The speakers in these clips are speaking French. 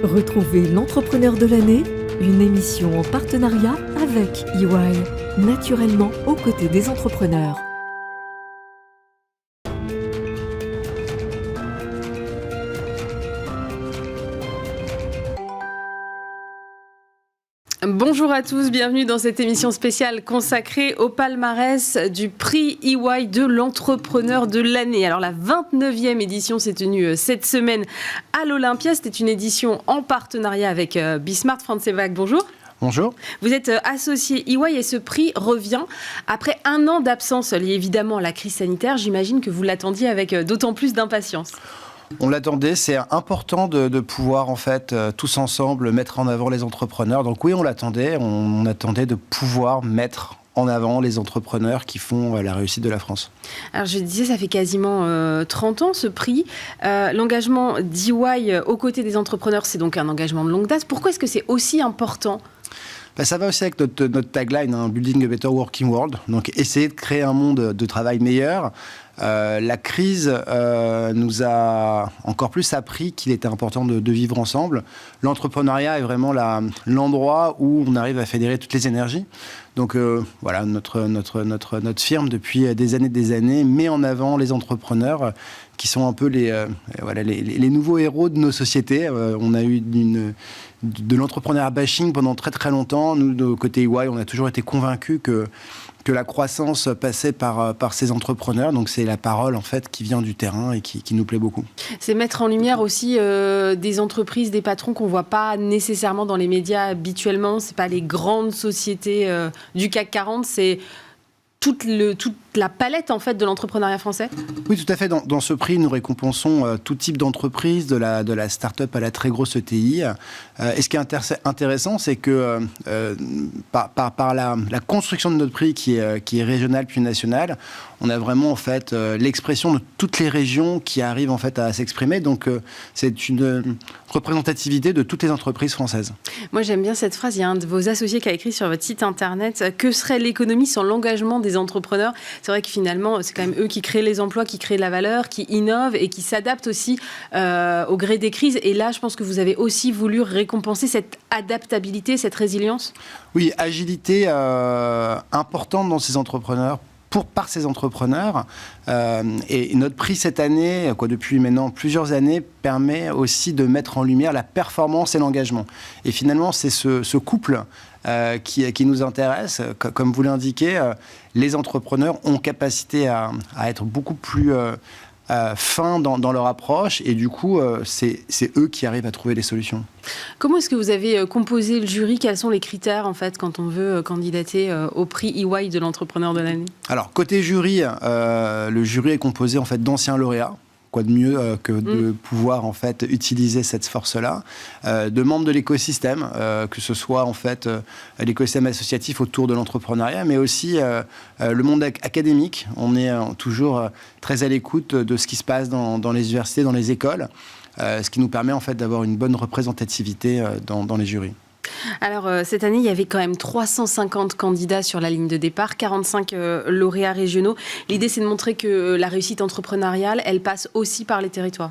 Retrouvez l'entrepreneur de l'année, une émission en partenariat avec EY, naturellement aux côtés des entrepreneurs. Bonjour à tous, bienvenue dans cette émission spéciale consacrée au palmarès du prix EY de l'entrepreneur de l'année. Alors la 29e édition s'est tenue cette semaine à l'Olympia. C'était une édition en partenariat avec Bismart. Franz Seewag, bonjour. Bonjour. Vous êtes associé EY et ce prix revient après un an d'absence lié évidemment à la crise sanitaire. J'imagine que vous l'attendiez avec d'autant plus d'impatience. On l'attendait, c'est important de pouvoir en fait tous ensemble mettre en avant les entrepreneurs. Donc oui, on l'attendait, on attendait de pouvoir mettre en avant les entrepreneurs qui font la réussite de la France. Alors je disais, ça fait quasiment 30 ans ce prix. L'engagement d'EY aux côtés des entrepreneurs, c'est donc un engagement de longue date. Pourquoi est-ce que c'est aussi important ? Ça va aussi avec notre tagline, Building a Better Working World. Donc essayer de créer un monde de travail meilleur. La crise nous a encore plus appris qu'il était important de vivre ensemble. L'entrepreneuriat est vraiment l'endroit où on arrive à fédérer toutes les énergies. Donc voilà, notre firme, depuis des années, met en avant les entrepreneurs qui sont un peu les nouveaux héros de nos sociétés. On a eu de l'entrepreneuriat bashing pendant très très longtemps. Nous, de côté EY, on a toujours été convaincus que la croissance passait par ces entrepreneurs. Donc c'est la parole en fait qui vient du terrain et qui nous plaît beaucoup. C'est mettre en lumière aussi des entreprises, des patrons qu'on ne voit pas nécessairement dans les médias habituellement. Ce n'est pas les grandes sociétés du CAC 40, c'est toute la palette en fait de l'entrepreneuriat français. Oui, tout à fait. Dans ce prix, nous récompensons tout type d'entreprise, de la start-up à la très grosse ETI. Et ce qui est intéressant, c'est que par la construction de notre prix qui est régional puis national, on a vraiment en fait l'expression de toutes les régions qui arrivent en fait à s'exprimer. Donc c'est une représentativité de toutes les entreprises françaises. Moi j'aime bien cette phrase. Il y a un de vos associés qui a écrit sur votre site internet: que serait l'économie sans l'engagement des entrepreneurs? C'est vrai que finalement, c'est quand même eux qui créent les emplois, qui créent de la valeur, qui innovent et qui s'adaptent aussi au gré des crises. Et là, je pense que vous avez aussi voulu récompenser cette adaptabilité, cette résilience. Oui, agilité importante dans ces entrepreneurs. Par ces entrepreneurs. Et notre prix cette année, depuis maintenant plusieurs années, permet aussi de mettre en lumière la performance et l'engagement. Et finalement, c'est ce couple qui nous intéresse. Comme vous l'indiquez, les entrepreneurs ont capacité à être beaucoup plus fins dans leur approche. Et du coup, c'est eux qui arrivent à trouver les solutions. Comment est-ce que vous avez composé le jury? Quels sont les critères, en fait, quand on veut candidater au prix EY de l'entrepreneur de l'année? Alors, côté jury, le jury est composé en fait, d'anciens lauréats. Quoi de mieux que de pouvoir en fait utiliser cette force-là, de membres de l'écosystème, que ce soit en fait l'écosystème associatif autour de l'entrepreneuriat, mais aussi le monde académique. On est toujours très à l'écoute de ce qui se passe dans les universités, dans les écoles, ce qui nous permet en fait d'avoir une bonne représentativité dans les jurys. Alors, cette année, il y avait quand même 350 candidats sur la ligne de départ, 45 lauréats régionaux. L'idée, c'est de montrer que la réussite entrepreneuriale, elle passe aussi par les territoires.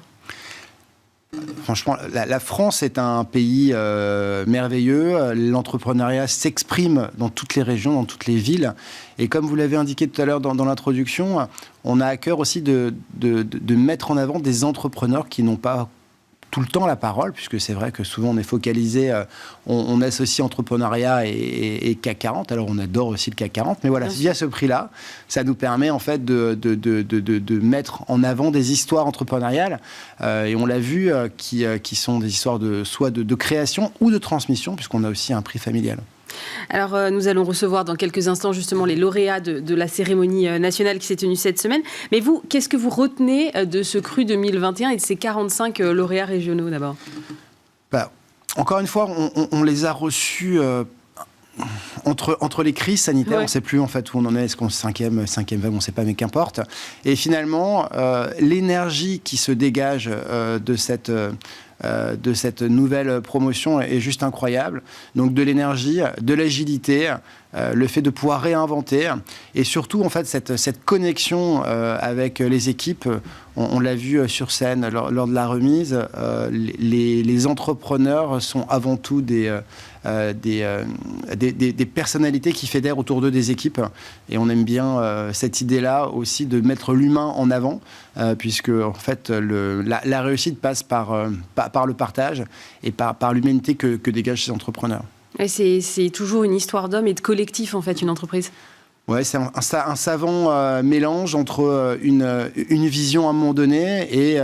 Franchement, la France est un pays merveilleux. L'entrepreneuriat s'exprime dans toutes les régions, dans toutes les villes. Et comme vous l'avez indiqué tout à l'heure dans l'introduction, on a à cœur aussi de mettre en avant des entrepreneurs qui n'ont pas tout le temps la parole, puisque c'est vrai que souvent on est focalisé, on associe entrepreneuriat et CAC 40, alors on adore aussi le CAC 40, mais voilà, via ce prix-là, ça nous permet en fait de mettre en avant des histoires entrepreneuriales, et on l'a vu, qui sont des histoires soit de création ou de transmission, puisqu'on a aussi un prix familial. Alors, nous allons recevoir dans quelques instants justement les lauréats de la cérémonie nationale qui s'est tenue cette semaine. Mais vous, qu'est-ce que vous retenez de ce cru 2021 et de ces 45 lauréats régionaux d'abord? Encore une fois, on les a reçus entre les crises sanitaires, on ne sait plus en fait où on en est, est-ce qu'on est cinquième vague, on ne sait pas, mais qu'importe. Et finalement, l'énergie qui se dégage de cette nouvelle promotion est juste incroyable. Donc de l'énergie, de l'agilité, le fait de pouvoir réinventer et surtout en fait cette connexion avec les équipes. on l'a vu sur scène lors de la remise, les entrepreneurs sont avant tout des personnalités qui fédèrent autour d'eux des équipes. Et on aime bien cette idée-là aussi de mettre l'humain en avant, puisque en fait, la réussite passe par le partage et par l'humanité que dégagent ces entrepreneurs. Et c'est toujours une histoire d'hommes et de collectif, en fait, une entreprise. Ouais, c'est un savant mélange entre une vision à un moment donné et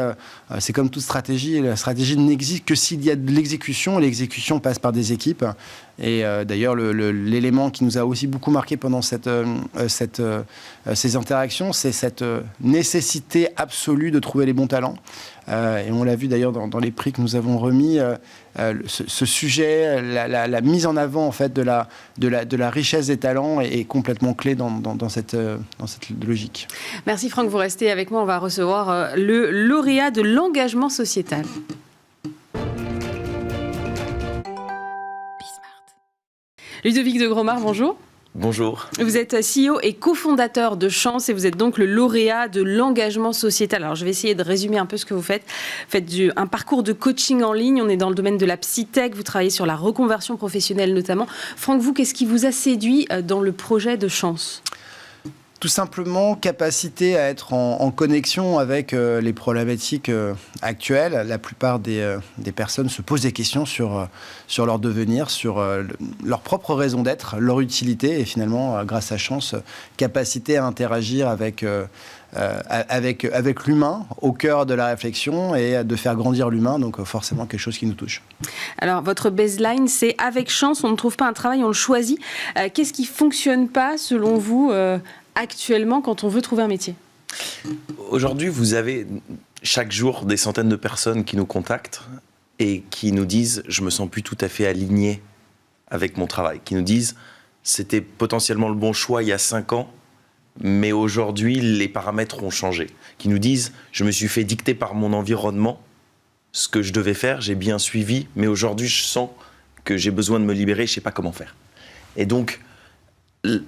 c'est comme toute stratégie. La stratégie n'existe que s'il y a de l'exécution. Et l'exécution passe par des équipes. Et d'ailleurs, l'élément qui nous a aussi beaucoup marqué pendant ces interactions, c'est cette nécessité absolue de trouver les bons talents. Et on l'a vu d'ailleurs dans les prix que nous avons remis, ce sujet, la mise en avant en fait de la richesse des talents est complètement clé dans cette logique. Merci Franck, vous restez avec moi. On va recevoir le lauréat de l'engagement sociétal. Ludovic de Gromard, bonjour. Bonjour. Vous êtes CEO et cofondateur de Chance et vous êtes donc le lauréat de l'engagement sociétal. Alors je vais essayer de résumer un peu ce que vous faites. Vous faites un parcours de coaching en ligne, on est dans le domaine de la psytech, vous travaillez sur la reconversion professionnelle notamment. Franck, vous, qu'est-ce qui vous a séduit dans le projet de Chance ? Tout simplement, capacité à être en connexion avec les problématiques actuelles. La plupart des personnes se posent des questions sur leur devenir, sur leur propre raison d'être, leur utilité. Et finalement, grâce à Chance, capacité à interagir avec l'humain au cœur de la réflexion et de faire grandir l'humain. Donc forcément, quelque chose qui nous touche. Alors, votre baseline, c'est « Avec Chance, on ne trouve pas un travail, on le choisit ». Qu'est-ce qui ne fonctionne pas, selon vous, actuellement, quand on veut trouver un métier ? Aujourd'hui, vous avez chaque jour des centaines de personnes qui nous contactent et qui nous disent « je me sens plus tout à fait aligné avec mon travail », qui nous disent « c'était potentiellement le bon choix il y a 5 ans, mais aujourd'hui, les paramètres ont changé », qui nous disent « je me suis fait dicter par mon environnement ce que je devais faire, j'ai bien suivi, mais aujourd'hui, je sens que j'ai besoin de me libérer, je ne sais pas comment faire ». Et donc,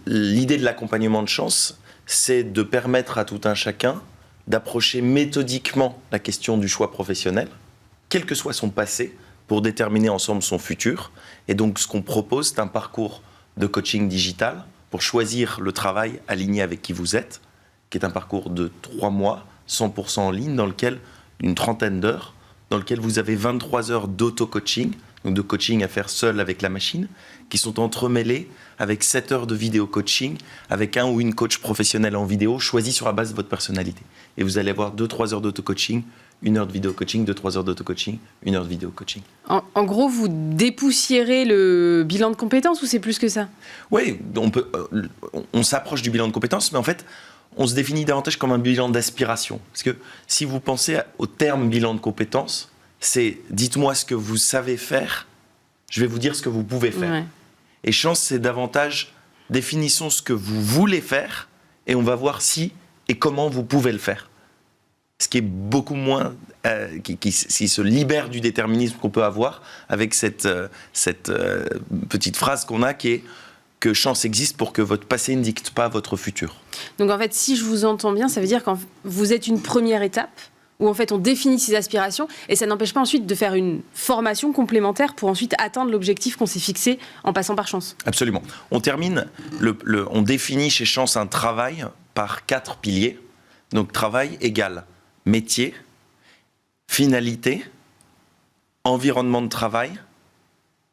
l'idée de l'accompagnement de Chance, c'est de permettre à tout un chacun d'approcher méthodiquement la question du choix professionnel, quel que soit son passé, pour déterminer ensemble son futur. Et donc, ce qu'on propose, c'est un parcours de coaching digital pour choisir le travail aligné avec qui vous êtes, qui est un parcours de 3 mois, 100% en ligne, dans lequel, une trentaine d'heures, dans lequel vous avez 23 heures d'auto-coaching, donc de coaching à faire seul avec la machine, qui sont entremêlés avec 7 heures de vidéo coaching, avec un ou une coach professionnelle en vidéo, choisi sur la base de votre personnalité. Et vous allez avoir 2-3 heures d'auto-coaching, 1 heure de vidéo coaching, 2-3 heures d'auto-coaching, 1 heure de vidéo coaching. En gros, vous dépoussiérez le bilan de compétences ou c'est plus que ça ? Oui, on s'approche du bilan de compétences, mais en fait, on se définit davantage comme un bilan d'aspiration. Parce que si vous pensez au terme bilan de compétences, c'est dites-moi ce que vous savez faire, je vais vous dire ce que vous pouvez faire. Ouais. Et Chance, c'est davantage définissons ce que vous voulez faire et on va voir si et comment vous pouvez le faire. Ce qui est beaucoup moins, qui se libère du déterminisme qu'on peut avoir avec cette petite phrase qu'on a qui est que Chance existe pour que votre passé ne dicte pas votre futur. Donc en fait, si je vous entends bien, ça veut dire que vous êtes une première étape où en fait on définit ses aspirations et ça n'empêche pas ensuite de faire une formation complémentaire pour ensuite atteindre l'objectif qu'on s'est fixé en passant par Chance. Absolument. On termine, on définit chez Chance un travail par 4 piliers. Donc travail égale métier, finalité, environnement de travail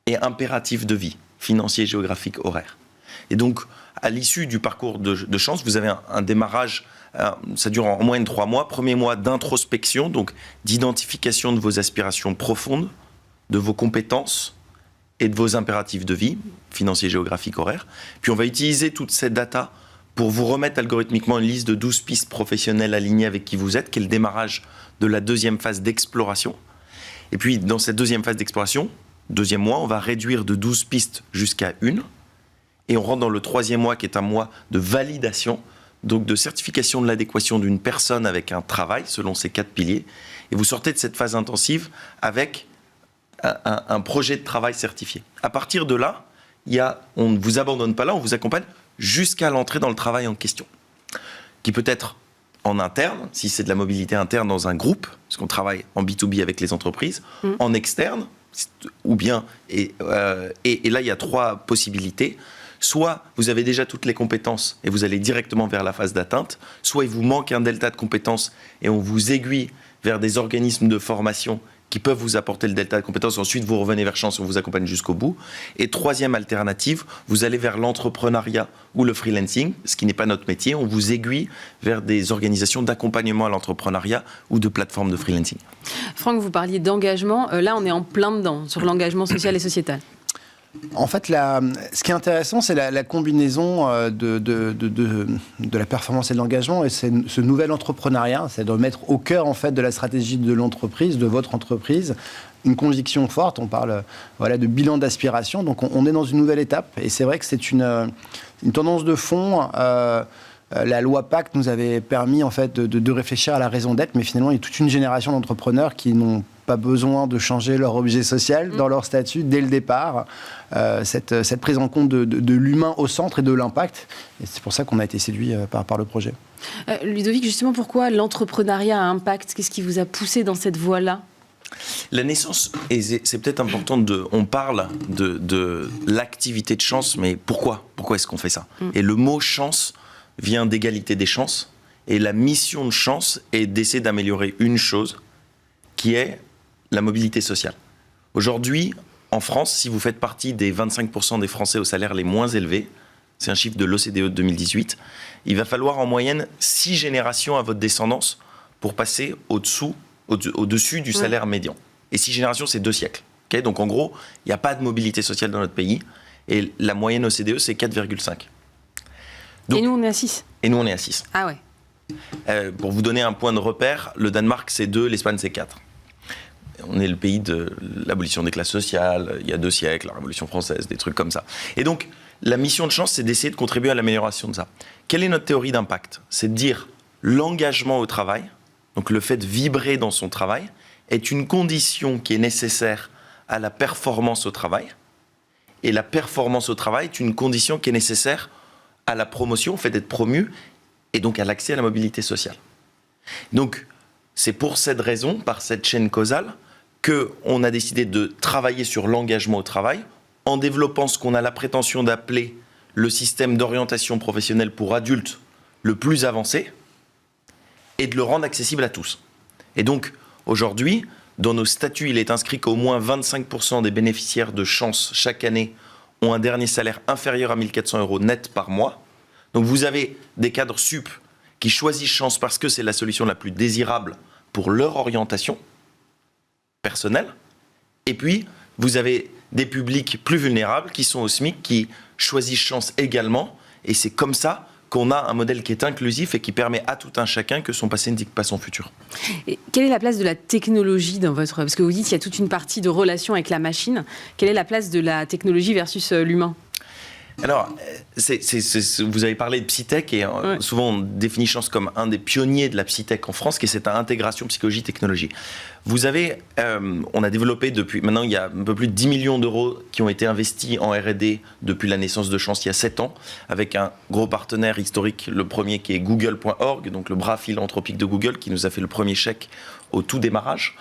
et impératif de vie, financier, géographique, horaire. Et donc à l'issue du parcours de Chance, vous avez un démarrage. Ça dure en moyenne 3 mois. Premier mois d'introspection, donc d'identification de vos aspirations profondes, de vos compétences et de vos impératifs de vie, financiers, géographiques, horaires. Puis on va utiliser toute cette data pour vous remettre algorithmiquement une liste de 12 pistes professionnelles alignées avec qui vous êtes, qui est le démarrage de la deuxième phase d'exploration. Et puis dans cette deuxième phase d'exploration, deuxième mois, on va réduire de 12 pistes jusqu'à 1. Et on rentre dans le 3e mois qui est un mois de validation, donc de certification de l'adéquation d'une personne avec un travail, selon ces 4 piliers. Et vous sortez de cette phase intensive avec un projet de travail certifié. À partir de là, on ne vous abandonne pas là, on vous accompagne jusqu'à l'entrée dans le travail en question, qui peut être en interne, si c'est de la mobilité interne dans un groupe, parce qu'on travaille en B2B avec les entreprises, en externe, ou bien, et là il y a 3 possibilités. Soit vous avez déjà toutes les compétences et vous allez directement vers la phase d'atteinte, soit il vous manque un delta de compétences et on vous aiguille vers des organismes de formation qui peuvent vous apporter le delta de compétences. Ensuite, vous revenez vers Chance, on vous accompagne jusqu'au bout. Et 3e alternative, vous allez vers l'entrepreneuriat ou le freelancing, ce qui n'est pas notre métier. On vous aiguille vers des organisations d'accompagnement à l'entrepreneuriat ou de plateformes de freelancing. Franck, vous parliez d'engagement. Là, on est en plein dedans sur l'engagement social et sociétal. En fait, ce qui est intéressant, c'est la combinaison de la performance et de l'engagement, et c'est ce nouvel entrepreneuriat, c'est de mettre au cœur en fait de la stratégie de l'entreprise, de votre entreprise, une conviction forte. On parle de bilan d'aspiration, donc on est dans une nouvelle étape, et c'est vrai que c'est une tendance de fond. La loi Pacte nous avait permis en fait de réfléchir à la raison d'être, mais finalement il y a toute une génération d'entrepreneurs qui n'ont pas besoin de changer leur objet social dans leur statut dès le départ. Cette prise en compte de l'humain au centre et de l'impact, et c'est pour ça qu'on a été séduit par le projet. Ludovic, justement, pourquoi l'entrepreneuriat à impact? Qu'est-ce qui vous a poussé dans cette voie-là? La naissance, et c'est peut-être important, on parle de l'activité de Chance, mais pourquoi est-ce qu'on fait ça? Et le mot chance vient d'égalité des chances, et la mission de Chance est d'essayer d'améliorer une chose, qui est la mobilité sociale. Aujourd'hui, en France, si vous faites partie des 25% des Français aux salaires les moins élevés, c'est un chiffre de l'OCDE de 2018, il va falloir en moyenne 6 générations à votre descendance pour passer au-dessus du salaire médian. Et 6 générations, c'est 2 siècles. Okay, donc en gros, il n'y a pas de mobilité sociale dans notre pays, et la moyenne OCDE, c'est 4,5. Donc, et nous, on est à 6. Et nous, on est à 6. Ah ouais. Pour vous donner un point de repère, le Danemark, c'est 2, l'Espagne, c'est 4. On est le pays de l'abolition des classes sociales, il y a 2 siècles, la Révolution française, des trucs comme ça. Et donc, la mission de Chance, c'est d'essayer de contribuer à l'amélioration de ça. Quelle est notre théorie d'impact? C'est de dire l'engagement au travail, donc le fait de vibrer dans son travail, est une condition qui est nécessaire à la performance au travail. Et la performance au travail est une condition qui est nécessaire à la promotion, au fait d'être promu, et donc à l'accès à la mobilité sociale. Donc, c'est pour cette raison, par cette chaîne causale, qu'on a décidé de travailler sur l'engagement au travail, en développant ce qu'on a la prétention d'appeler le système d'orientation professionnelle pour adultes le plus avancé, et de le rendre accessible à tous. Et donc, aujourd'hui, dans nos statuts, il est inscrit qu'au moins 25% des bénéficiaires de Chance chaque année ont un dernier salaire inférieur à 1 400 € net par mois. Donc vous avez des cadres sup qui choisissent Chance parce que c'est la solution la plus désirable pour leur orientation personnelle. Et puis, vous avez des publics plus vulnérables qui sont au SMIC, qui choisissent Chance également. Et c'est comme ça qu'on a un modèle qui est inclusif et qui permet à tout un chacun que son passé ne dicte pas son futur. Et quelle est la place de la technologie dans votre... Parce que vous dites qu'il y a toute une partie de relation avec la machine. Quelle est la place de la technologie versus l'humain ? Alors, vous avez parlé de Psytech et souvent on définit Chance comme un des pionniers de la Psytech en France, qui est cette intégration psychologie-technologie. Vous avez, on a développé depuis, maintenant il y a un peu plus de 10 millions d'euros qui ont été investis en R&D depuis la naissance de Chance il y a 7 ans, avec un gros partenaire historique, le premier qui est Google.org, donc le bras philanthropique de Google, qui nous a fait le premier chèque au tout démarrage.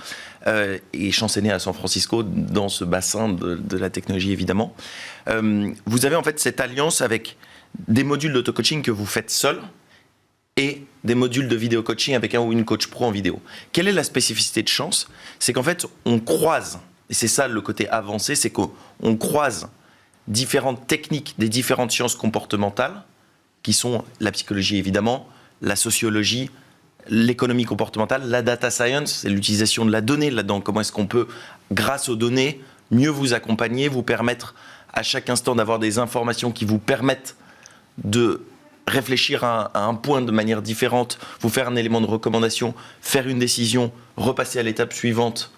Et Chance est né à San Francisco, dans ce bassin de la technologie évidemment. Vous avez en fait cette alliance avec des modules d'auto-coaching que vous faites seul et des modules de vidéo-coaching avec un ou une coach pro en vidéo. Quelle est la spécificité de Chance ? C'est qu'en fait, on croise, et c'est ça le côté avancé, c'est qu'on croise différentes techniques des différentes sciences comportementales, qui sont la psychologie évidemment, la sociologie, l'économie comportementale, la data science, c'est l'utilisation de la donnée là-dedans. Comment est-ce qu'on peut, grâce aux données, mieux vous accompagner, vous permettre à chaque instant d'avoir des informations qui vous permettent de réfléchir à un point de manière différente, vous faire un élément de recommandation, faire une décision, repasser à l'étape suivante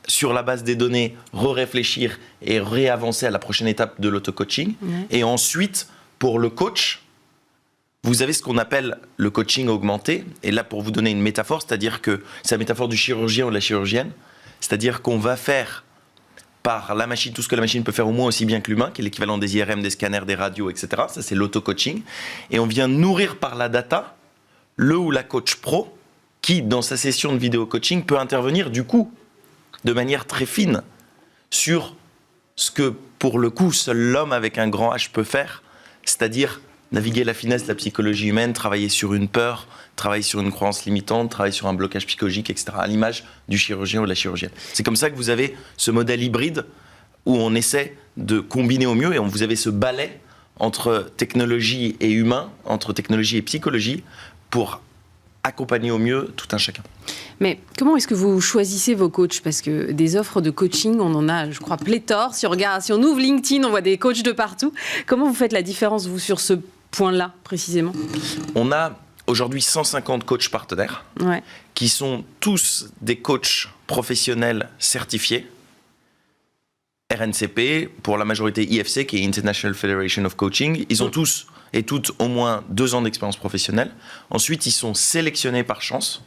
sur la base des données, réfléchir et réavancer à la prochaine étape de l'auto-coaching. Et ensuite, pour le coach, vous avez ce qu'on appelle le coaching augmenté. Et là, pour vous donner une métaphore, c'est-à-dire que c'est la métaphore du chirurgien ou de la chirurgienne, c'est-à-dire qu'on va faire par la machine tout ce que la machine peut faire au moins aussi bien que l'humain, qui est l'équivalent des IRM, des scanners, des radios, etc. Ça, c'est l'auto-coaching. Et on vient nourrir par la data le ou la coach pro qui, dans sa session de vidéo coaching, peut intervenir du coup de manière très fine sur ce que, pour le coup, seul l'homme avec un grand H peut faire, c'est-à-dire naviguer la finesse de la psychologie humaine, travailler sur une peur, travailler sur une croyance limitante, travailler sur un blocage psychologique, etc., à l'image du chirurgien ou de la chirurgienne. C'est comme ça que vous avez ce modèle hybride où on essaie de combiner au mieux et vous avez ce balai entre technologie et humain, entre technologie et psychologie, pour accompagner au mieux tout un chacun. Mais comment est-ce que vous choisissez vos coachs? Parce que des offres de coaching, on en a, je crois, pléthore. Si on ouvre LinkedIn, on voit des coachs de partout. Comment vous faites la différence, vous, sur ce point-là, précisément? On a aujourd'hui 150 coachs partenaires qui sont tous des coachs professionnels certifiés. RNCP, pour la majorité IFC, qui est International Federation of Coaching. Ils ont tous et toutes au moins 2 ans d'expérience professionnelle. Ensuite, ils sont sélectionnés par chance.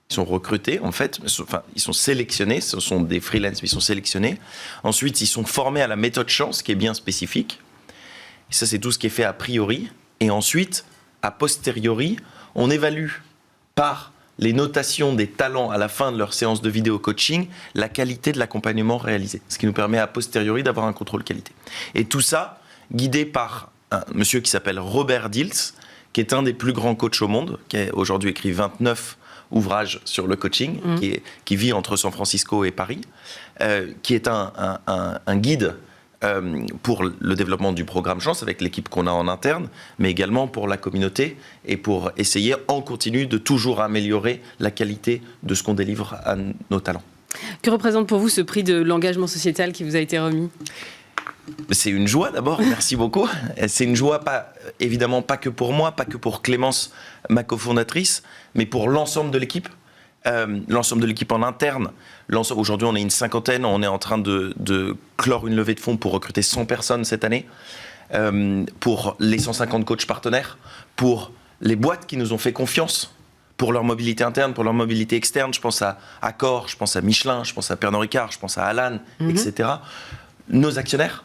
Ils sont recrutés, en fait. Enfin, ils sont sélectionnés. Ce sont des freelances, mais ils sont sélectionnés. Ensuite, ils sont formés à la méthode chance, qui est bien spécifique. Et ça, c'est tout ce qui est fait a priori. Et ensuite, a posteriori, on évalue par les notations des talents à la fin de leur séance de vidéo coaching, la qualité de l'accompagnement réalisé. Ce qui nous permet a posteriori d'avoir un contrôle qualité. Et tout ça, guidé par un monsieur qui s'appelle Robert Dilts, qui est un des plus grands coachs au monde, qui a aujourd'hui écrit 29 ouvrages sur le coaching, qui vit entre San Francisco et Paris, qui est un guide pour le développement du programme Chance avec l'équipe qu'on a en interne, mais également pour la communauté et pour essayer en continu de toujours améliorer la qualité de ce qu'on délivre à nos talents. Que représente pour vous ce prix de l'engagement sociétal qui vous a été remis? C'est une joie d'abord, merci beaucoup. C'est une joie, évidemment pas que pour moi, pas que pour Clémence, ma cofondatrice, mais pour l'ensemble de l'équipe. L'ensemble de l'équipe en interne. Aujourd'hui, on est une 50aine. On est en train de clore une levée de fonds pour recruter 100 personnes cette année. Pour les 150 coachs partenaires, pour les boîtes qui nous ont fait confiance, pour leur mobilité interne, pour leur mobilité externe. Je pense à Accor, je pense à Michelin, je pense à Pernod Ricard, je pense à Alan, etc. Nos actionnaires,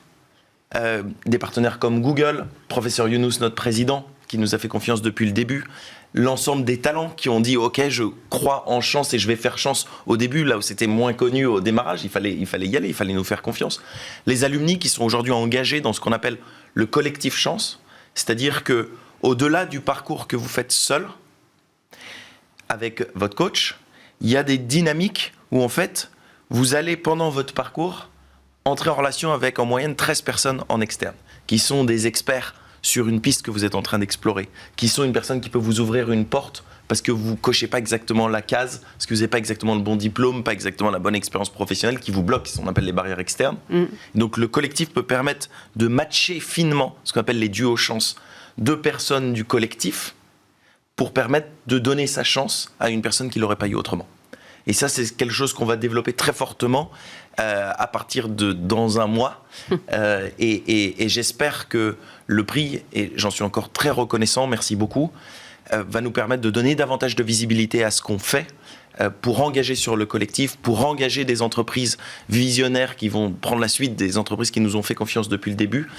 des partenaires comme Google, professeur Younous, notre président, qui nous a fait confiance depuis le début. L'ensemble des talents qui ont dit « Ok, je crois en chance et je vais faire chance » au début, là où c'était moins connu au démarrage, il fallait y aller, il fallait nous faire confiance. Les alumni qui sont aujourd'hui engagés dans ce qu'on appelle le collectif chance, c'est-à-dire que au-delà du parcours que vous faites seul, avec votre coach, il y a des dynamiques où en fait, vous allez pendant votre parcours entrer en relation avec en moyenne 13 personnes en externe, qui sont des experts sur une piste que vous êtes en train d'explorer, qui sont une personne qui peut vous ouvrir une porte parce que vous cochez pas exactement la case, parce que vous n'avez pas exactement le bon diplôme, pas exactement la bonne expérience professionnelle, qui vous bloque, ce qu'on appelle les barrières externes. Donc le collectif peut permettre de matcher finement ce qu'on appelle les duos chance, 2 personnes du collectif pour permettre de donner sa chance à une personne qui l'aurait pas eu autrement. Et ça, c'est quelque chose qu'on va développer très fortement à partir de dans un mois. Et j'espère que le prix, et j'en suis encore très reconnaissant, merci beaucoup, va nous permettre de donner davantage de visibilité à ce qu'on fait pour engager sur le collectif, pour engager des entreprises visionnaires qui vont prendre la suite des entreprises qui nous ont fait confiance depuis le début.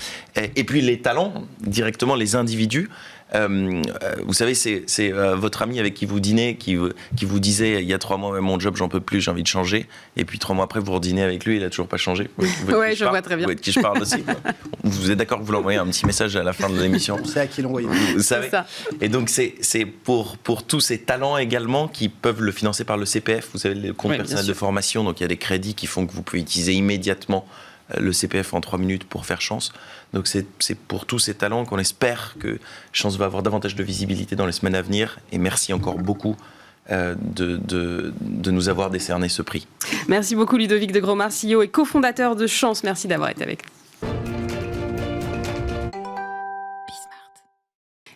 Et puis les talents, directement les individus. Vous savez, c'est votre ami avec qui vous dînez, qui vous disait il y a 3 mois, mon job, j'en peux plus, j'ai envie de changer. Et puis 3 mois après, vous redînez avec lui, il n'a toujours pas changé. Oui, je vois très bien. Vous voyez de qui je parle aussi. Vous êtes d'accord que vous l'envoyez un petit message à la fin de l'émission? C'est à qui l'envoyer. Vous savez. Et donc, c'est pour tous ces talents également qui peuvent le financer par le CPF. Vous savez, le compte personnel de formation. Donc, il y a des crédits qui font que vous pouvez utiliser immédiatement le CPF en 3 minutes pour faire chance. Donc c'est pour tous ces talents qu'on espère que Chance va avoir davantage de visibilité dans les semaines à venir. Et merci encore beaucoup de nous avoir décerné ce prix. Merci beaucoup Ludovic de Gromard, CEO et cofondateur de Chance. Merci d'avoir été avec nous.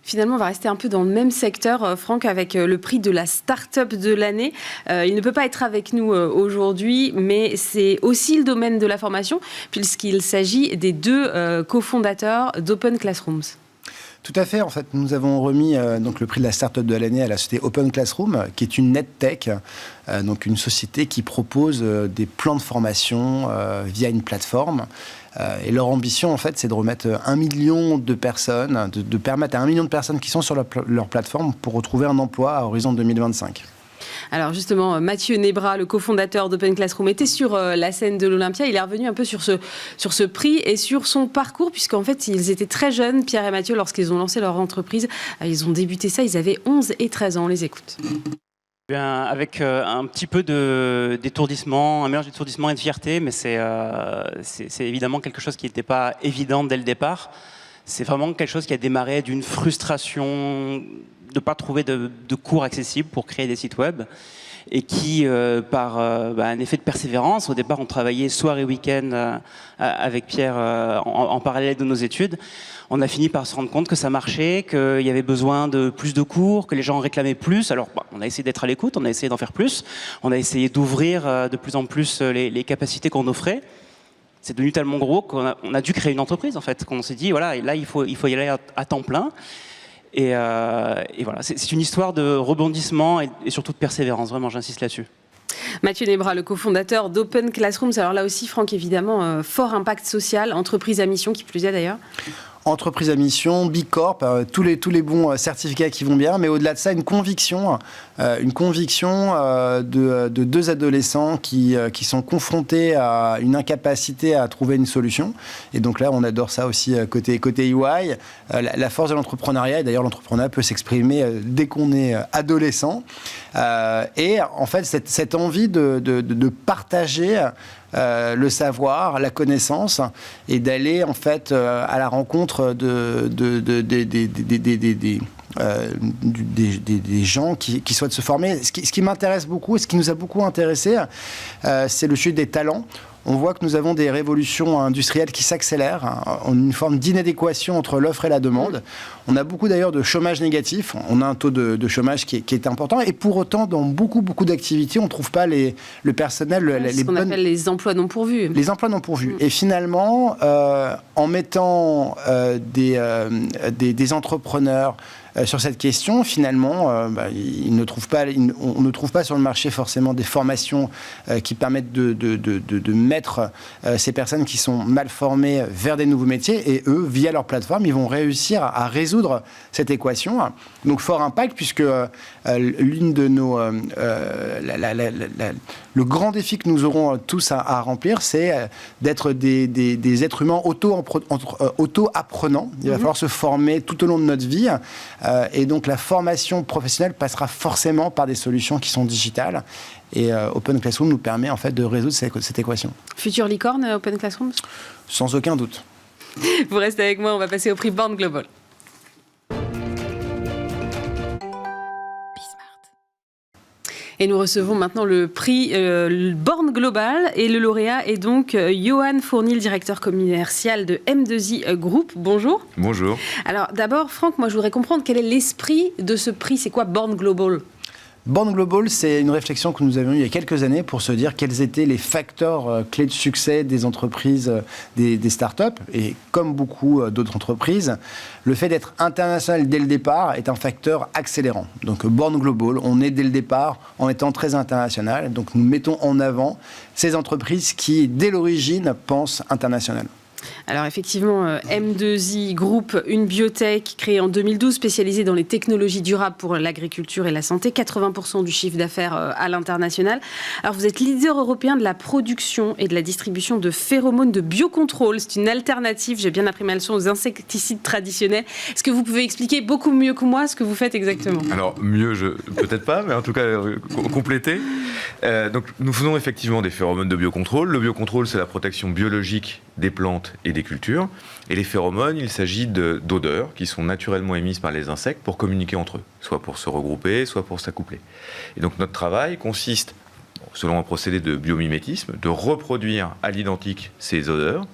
Finalement, on va rester un peu dans le même secteur, Franck, avec le prix de la start-up de l'année. Il ne peut pas être avec nous aujourd'hui, mais c'est aussi le domaine de la formation, puisqu'il s'agit des 2 cofondateurs d'Open Classrooms. Tout à fait. En fait, nous avons remis donc le prix de la start-up de l'année à la société Open Classroom, qui est une NetTech, donc une société qui propose des plans de formation via une plateforme. Et leur ambition, en fait, c'est de remettre 1 million de personnes, de permettre à 1 million de personnes qui sont sur leur plateforme pour retrouver un emploi à horizon 2025. Alors justement, Mathieu Nebra, le cofondateur d'Open Classroom, était sur la scène de l'Olympia. Il est revenu un peu sur ce prix et sur son parcours, puisqu'en fait, ils étaient très jeunes, Pierre et Mathieu, lorsqu'ils ont lancé leur entreprise. Ils ont débuté ça, ils avaient 11 et 13 ans. On les écoute. Bien, avec un petit peu d'étourdissement, un mélange d'étourdissement et de fierté, mais c'est évidemment quelque chose qui n'était pas évident dès le départ. C'est vraiment quelque chose qui a démarré d'une frustration de ne pas trouver de cours accessibles pour créer des sites web et qui, par un effet de persévérance, au départ on travaillait soir et week-end avec Pierre en parallèle de nos études, on a fini par se rendre compte que ça marchait, qu'il y avait besoin de plus de cours, que les gens en réclamaient plus. Alors on a essayé d'être à l'écoute, on a essayé d'en faire plus, on a essayé d'ouvrir de plus en plus les capacités qu'on offrait. C'est devenu tellement gros qu'on a dû créer une entreprise en fait, qu'on s'est dit voilà, et là il faut y aller à temps plein. Et voilà, c'est une histoire de rebondissement et surtout de persévérance, vraiment j'insiste là-dessus. Mathieu Nebra, le cofondateur d'Open Classrooms. Alors là aussi, Franck, évidemment, fort impact social, entreprise à mission qui plus est d'ailleurs. Entreprise à mission, Big Corp, tous les bons certificats qui vont bien, mais au-delà de ça, une conviction de deux adolescents qui sont confrontés à une incapacité à trouver une solution. Et donc là, on adore ça aussi côté EY. La force de l'entrepreneuriat, et d'ailleurs l'entrepreneuriat peut s'exprimer dès qu'on est adolescent. Et en fait, cette envie de partager le savoir, la connaissance, et d'aller en fait à la rencontre des gens qui souhaitent se former. Ce qui m'intéresse beaucoup et ce qui nous a beaucoup intéressé, c'est le sujet des talents. On voit que nous avons des révolutions industrielles qui s'accélèrent, en une forme d'inadéquation entre l'offre et la demande. On a beaucoup d'ailleurs de chômage négatif, on a un taux de chômage qui est important, et pour autant, dans beaucoup d'activités, on ne trouve pas le personnel... Ce qu'on appelle les emplois non pourvus. Les emplois non pourvus. Et finalement, en mettant des entrepreneurs sur cette question, finalement, on ne trouve pas sur le marché forcément des formations qui permettent de mettre ces personnes qui sont mal formées vers des nouveaux métiers, et eux, via leur plateforme, ils vont réussir à résoudre cette équation. Donc fort impact, puisque l'une de le grand défi que nous aurons tous à remplir, c'est d'être des êtres humains auto-apprenants. Il va falloir se former tout au long de notre vie. Et donc la formation professionnelle passera forcément par des solutions qui sont digitales. Et Open Classroom nous permet en fait de résoudre cette équation. Future licorne, Open Classroom ? Sans aucun doute. Vous restez avec moi, on va passer au prix Born Global. Et nous recevons maintenant le prix Born Global, et le lauréat est donc Johan Fourny, le directeur commercial de M2I Group. Bonjour. Bonjour. Alors d'abord, Franck, moi je voudrais comprendre quel est l'esprit de ce prix. C'est quoi Born Global ? Born Global, c'est une réflexion que nous avions eue il y a quelques années pour se dire quels étaient les facteurs clés de succès des entreprises, des startups. Et comme beaucoup d'autres entreprises, le fait d'être international dès le départ est un facteur accélérant. Donc Born Global, on est dès le départ en étant très international. Donc nous mettons en avant ces entreprises qui, dès l'origine, pensent international. Alors effectivement, M2I Group, une biotech créée en 2012, spécialisée dans les technologies durables pour l'agriculture et la santé, 80% du chiffre d'affaires à l'international. Alors vous êtes leader européen de la production et de la distribution de phéromones de biocontrôle. C'est une alternative, j'ai bien appris ma leçon, aux insecticides traditionnels. Est-ce que vous pouvez expliquer beaucoup mieux que moi ce que vous faites exactement ? Alors mieux, peut-être pas, mais en tout cas compléter. Donc nous faisons effectivement des phéromones de biocontrôle. Le biocontrôle, c'est la protection biologique des plantes et des cultures. Et les phéromones, il s'agit d'odeurs qui sont naturellement émises par les insectes pour communiquer entre eux, soit pour se regrouper, soit pour s'accoupler. Et donc notre travail consiste, selon un procédé de biomimétisme, de reproduire à l'identique ces odeurs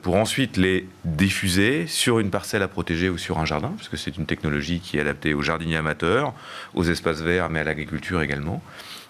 pour ensuite les diffuser sur une parcelle à protéger ou sur un jardin, puisque c'est une technologie qui est adaptée aux jardiniers amateurs, aux espaces verts, mais à l'agriculture également,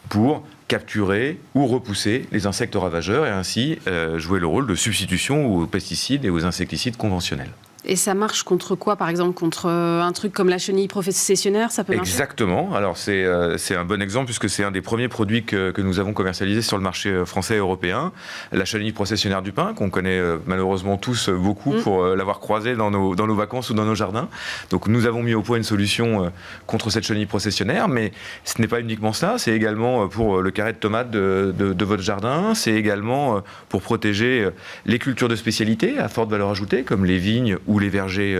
pour capturer ou repousser les insectes ravageurs et ainsi jouer le rôle de substitution aux pesticides et aux insecticides conventionnels. Et ça marche contre quoi, par exemple? Contre un truc comme la chenille processionnaire, ça peut marcher? Exactement. Alors c'est un bon exemple puisque c'est un des premiers produits que nous avons commercialisé sur le marché français et européen. La chenille processionnaire du pin, qu'on connaît malheureusement tous beaucoup pour l'avoir croisée dans nos vacances ou dans nos jardins. Donc nous avons mis au point une solution contre cette chenille processionnaire, mais ce n'est pas uniquement ça, c'est également pour le carré de tomates de votre jardin, c'est également pour protéger les cultures de spécialité à forte valeur ajoutée, comme les vignes ou les vergers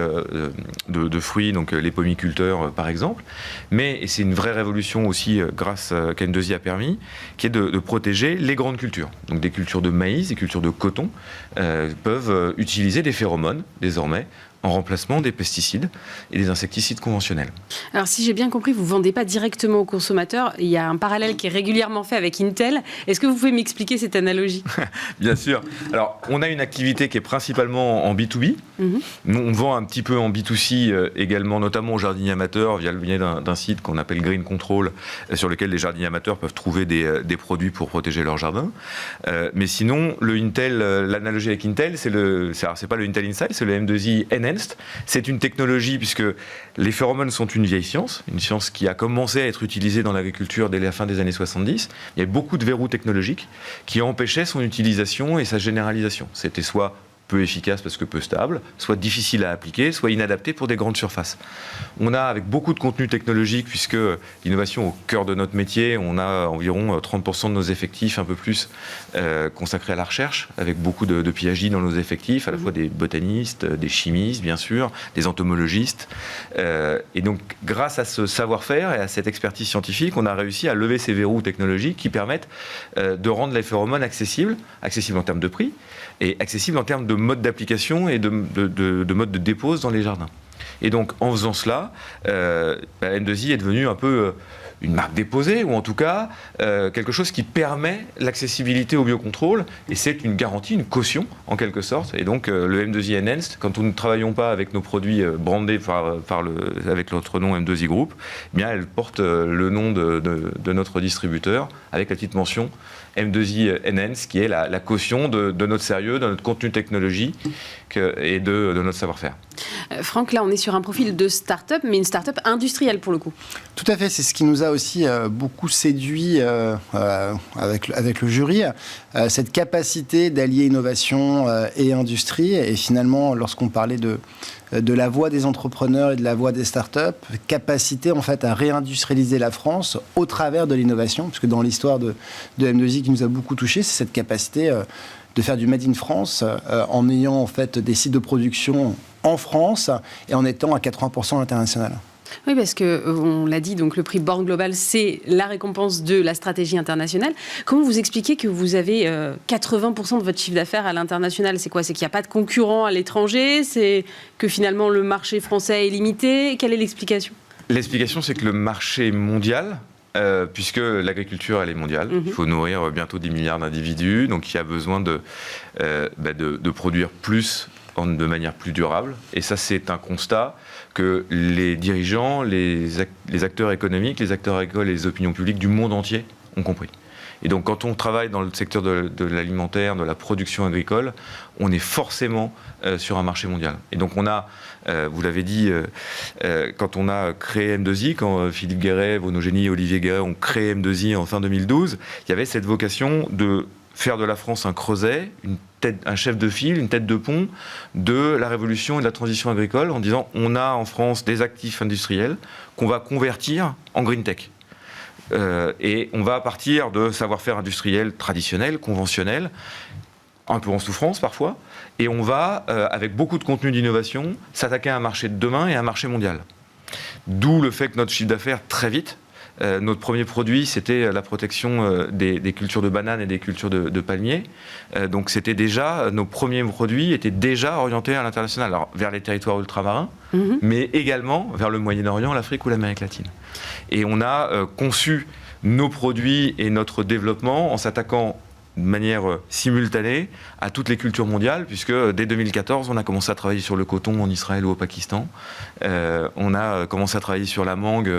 de fruits, donc les pomiculteurs par exemple. Mais, et c'est une vraie révolution aussi grâce qu'M2i a permis, qui est de protéger les grandes cultures. Donc des cultures de maïs, des cultures de coton, peuvent utiliser des phéromones désormais en remplacement des pesticides et des insecticides conventionnels. Alors si j'ai bien compris, vous ne vendez pas directement aux consommateurs. Il y a un parallèle qui est régulièrement fait avec Intel. Est-ce que vous pouvez m'expliquer cette analogie? Bien sûr. Alors, on a une activité qui est principalement en B2B. Nous, on vend un petit peu en B2C également, notamment aux jardiniers amateurs, via le biais d'un site qu'on appelle Green Control, sur lequel les jardiniers amateurs peuvent trouver des produits pour protéger leur jardin. Mais sinon, le Intel, l'analogie avec Intel, c'est pas le Intel Inside, c'est le M2i Enhanced. C'est une technologie, puisque les phéromones sont une vieille science, une science qui a commencé à être utilisée dans l'agriculture dès la fin des années 70. Il y a beaucoup de verrous technologiques qui empêchaient son utilisation et sa généralisation. C'était soit peu efficace parce que peu stable, soit difficile à appliquer, soit inadapté pour des grandes surfaces. On a, avec beaucoup de contenu technologique, puisque l'innovation au cœur de notre métier, on a environ 30% de nos effectifs, un peu plus, consacrés à la recherche, avec beaucoup de PhD dans nos effectifs, à la fois des botanistes, des chimistes, bien sûr, des entomologistes. Et donc, grâce à ce savoir-faire et à cette expertise scientifique, on a réussi à lever ces verrous technologiques qui permettent de rendre les phéromones accessibles en termes de prix, et accessible en termes de mode d'application et de mode de dépose dans les jardins. Et donc, en faisant cela, M2i est devenu un peu une marque déposée, ou en tout cas quelque chose qui permet l'accessibilité au biocontrôle, et c'est une garantie, une caution en quelque sorte. Et donc le M2i Enhanced, quand nous ne travaillons pas avec nos produits brandés avec notre nom M2i Group, eh bien elle porte le nom de notre distributeur avec la petite mention M2i Enhanced, qui est la caution de notre sérieux, de notre contenu technologique et de notre savoir-faire. Franck, là on est sur un profil de start-up, mais une start-up industrielle pour le coup. Tout à fait, c'est ce qui nous a aussi beaucoup séduit avec le jury, cette capacité d'allier innovation et industrie. Et finalement, lorsqu'on parlait de la voix des entrepreneurs et de la voix des startups, capacité en fait à réindustrialiser la France au travers de l'innovation, puisque dans l'histoire de M2i qui nous a beaucoup touché, c'est cette capacité de faire du Made in France en ayant en fait des sites de production en France et en étant à 80% international. Oui, parce qu'on l'a dit, donc le prix Born Global, c'est la récompense de la stratégie internationale. Comment vous expliquez que vous avez 80% de votre chiffre d'affaires à l'international? C'est quoi? C'est qu'il n'y a pas de concurrents à l'étranger? C'est que finalement le marché français est limité? Quelle est l'explication? L'explication, c'est que le marché est mondial. Puisque l'agriculture, elle est mondiale. Il faut nourrir bientôt 10 milliards d'individus, donc il y a besoin de produire plus de manière plus durable. Et ça, c'est un constat que les dirigeants, les acteurs économiques, les acteurs agricoles et les opinions publiques du monde entier ont compris. Et donc, quand on travaille dans le secteur de l'alimentaire, de la production agricole, on est forcément sur un marché mondial. Et donc, on a, vous l'avez dit, quand on a créé M2i, quand Philippe Guéret, Bruno Génie et Olivier Guéret ont créé M2i en fin 2012, il y avait cette vocation de faire de la France un creuset, un chef de file, une tête de pont de la révolution et de la transition agricole, en disant on a en France des actifs industriels qu'on va convertir en green tech. Et on va partir de savoir-faire industriel traditionnel, conventionnel, un peu en souffrance parfois, et on va, avec beaucoup de contenu d'innovation, s'attaquer à un marché de demain et à un marché mondial. D'où le fait que notre chiffre d'affaires, très vite, notre premier produit, c'était la protection des cultures de bananes et des cultures de palmiers. Donc c'était déjà, nos premiers produits étaient déjà orientés à l'international, alors vers les territoires ultramarins, mais également vers le Moyen-Orient, l'Afrique ou l'Amérique latine. Et on a conçu nos produits et notre développement en s'attaquant de manière simultanée à toutes les cultures mondiales, puisque dès 2014, on a commencé à travailler sur le coton en Israël ou au Pakistan. On a commencé à travailler sur la mangue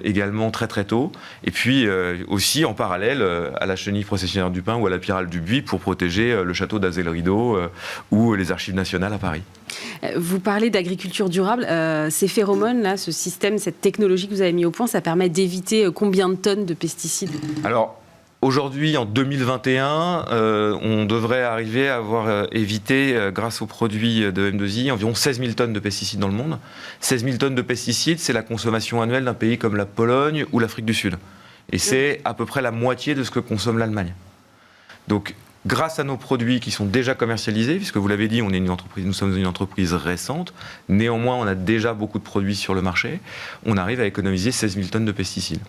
également très très tôt. Et puis aussi en parallèle à la chenille processionnaire du pin ou à la pyrale du buis pour protéger le château d'Azay-le-Rideau ou les archives nationales à Paris. Vous parlez d'agriculture durable. Ces phéromones, là, ce système, cette technologie que vous avez mis au point, ça permet d'éviter combien de tonnes de pesticides ? Alors, aujourd'hui, en 2021, on devrait arriver à avoir évité, grâce aux produits de M2I, environ 16 000 tonnes de pesticides dans le monde. 16 000 tonnes de pesticides, c'est la consommation annuelle d'un pays comme la Pologne ou l'Afrique du Sud. Et c'est à peu près la moitié de ce que consomme l'Allemagne. Donc, grâce à nos produits qui sont déjà commercialisés, puisque vous l'avez dit, nous sommes une entreprise récente, néanmoins on a déjà beaucoup de produits sur le marché, on arrive à économiser 16 000 tonnes de pesticides.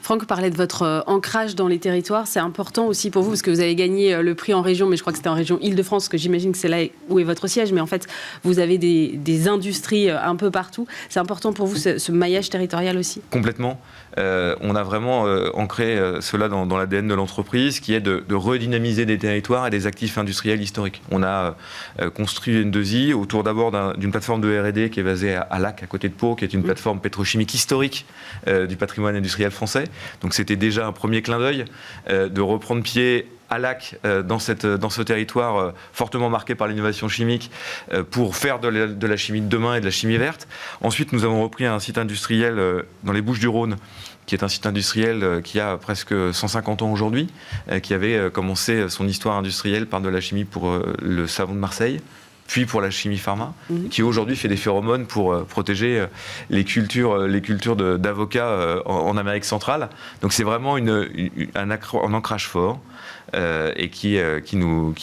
Franck parlait de votre ancrage dans les territoires, c'est important aussi pour vous, parce que vous avez gagné le prix en région, mais je crois que c'était en région Île-de-France, que j'imagine que c'est là où est votre siège, mais en fait vous avez des industries un peu partout. C'est important pour vous ce maillage territorial aussi ? Complètement. On a vraiment ancré cela dans l'ADN de l'entreprise, qui est de redynamiser des territoires et des actifs industriels historiques. On a construit N2I autour d'abord d'une plateforme de R&D qui est basée à Lac, à côté de Pau, qui est une plateforme pétrochimique historique du patrimoine industriel français. Donc c'était déjà un premier clin d'œil de reprendre pied à Lac, dans ce territoire fortement marqué par l'innovation chimique, pour faire de la chimie de demain et de la chimie verte. Ensuite, nous avons repris un site industriel dans les Bouches-du-Rhône, qui est un site industriel qui a presque 150 ans aujourd'hui, qui avait commencé son histoire industrielle par de la chimie pour le savon de Marseille, puis pour la chimie pharma, qui aujourd'hui fait des phéromones pour protéger les cultures d'avocats en Amérique centrale. Donc c'est vraiment un ancrage fort et qui nous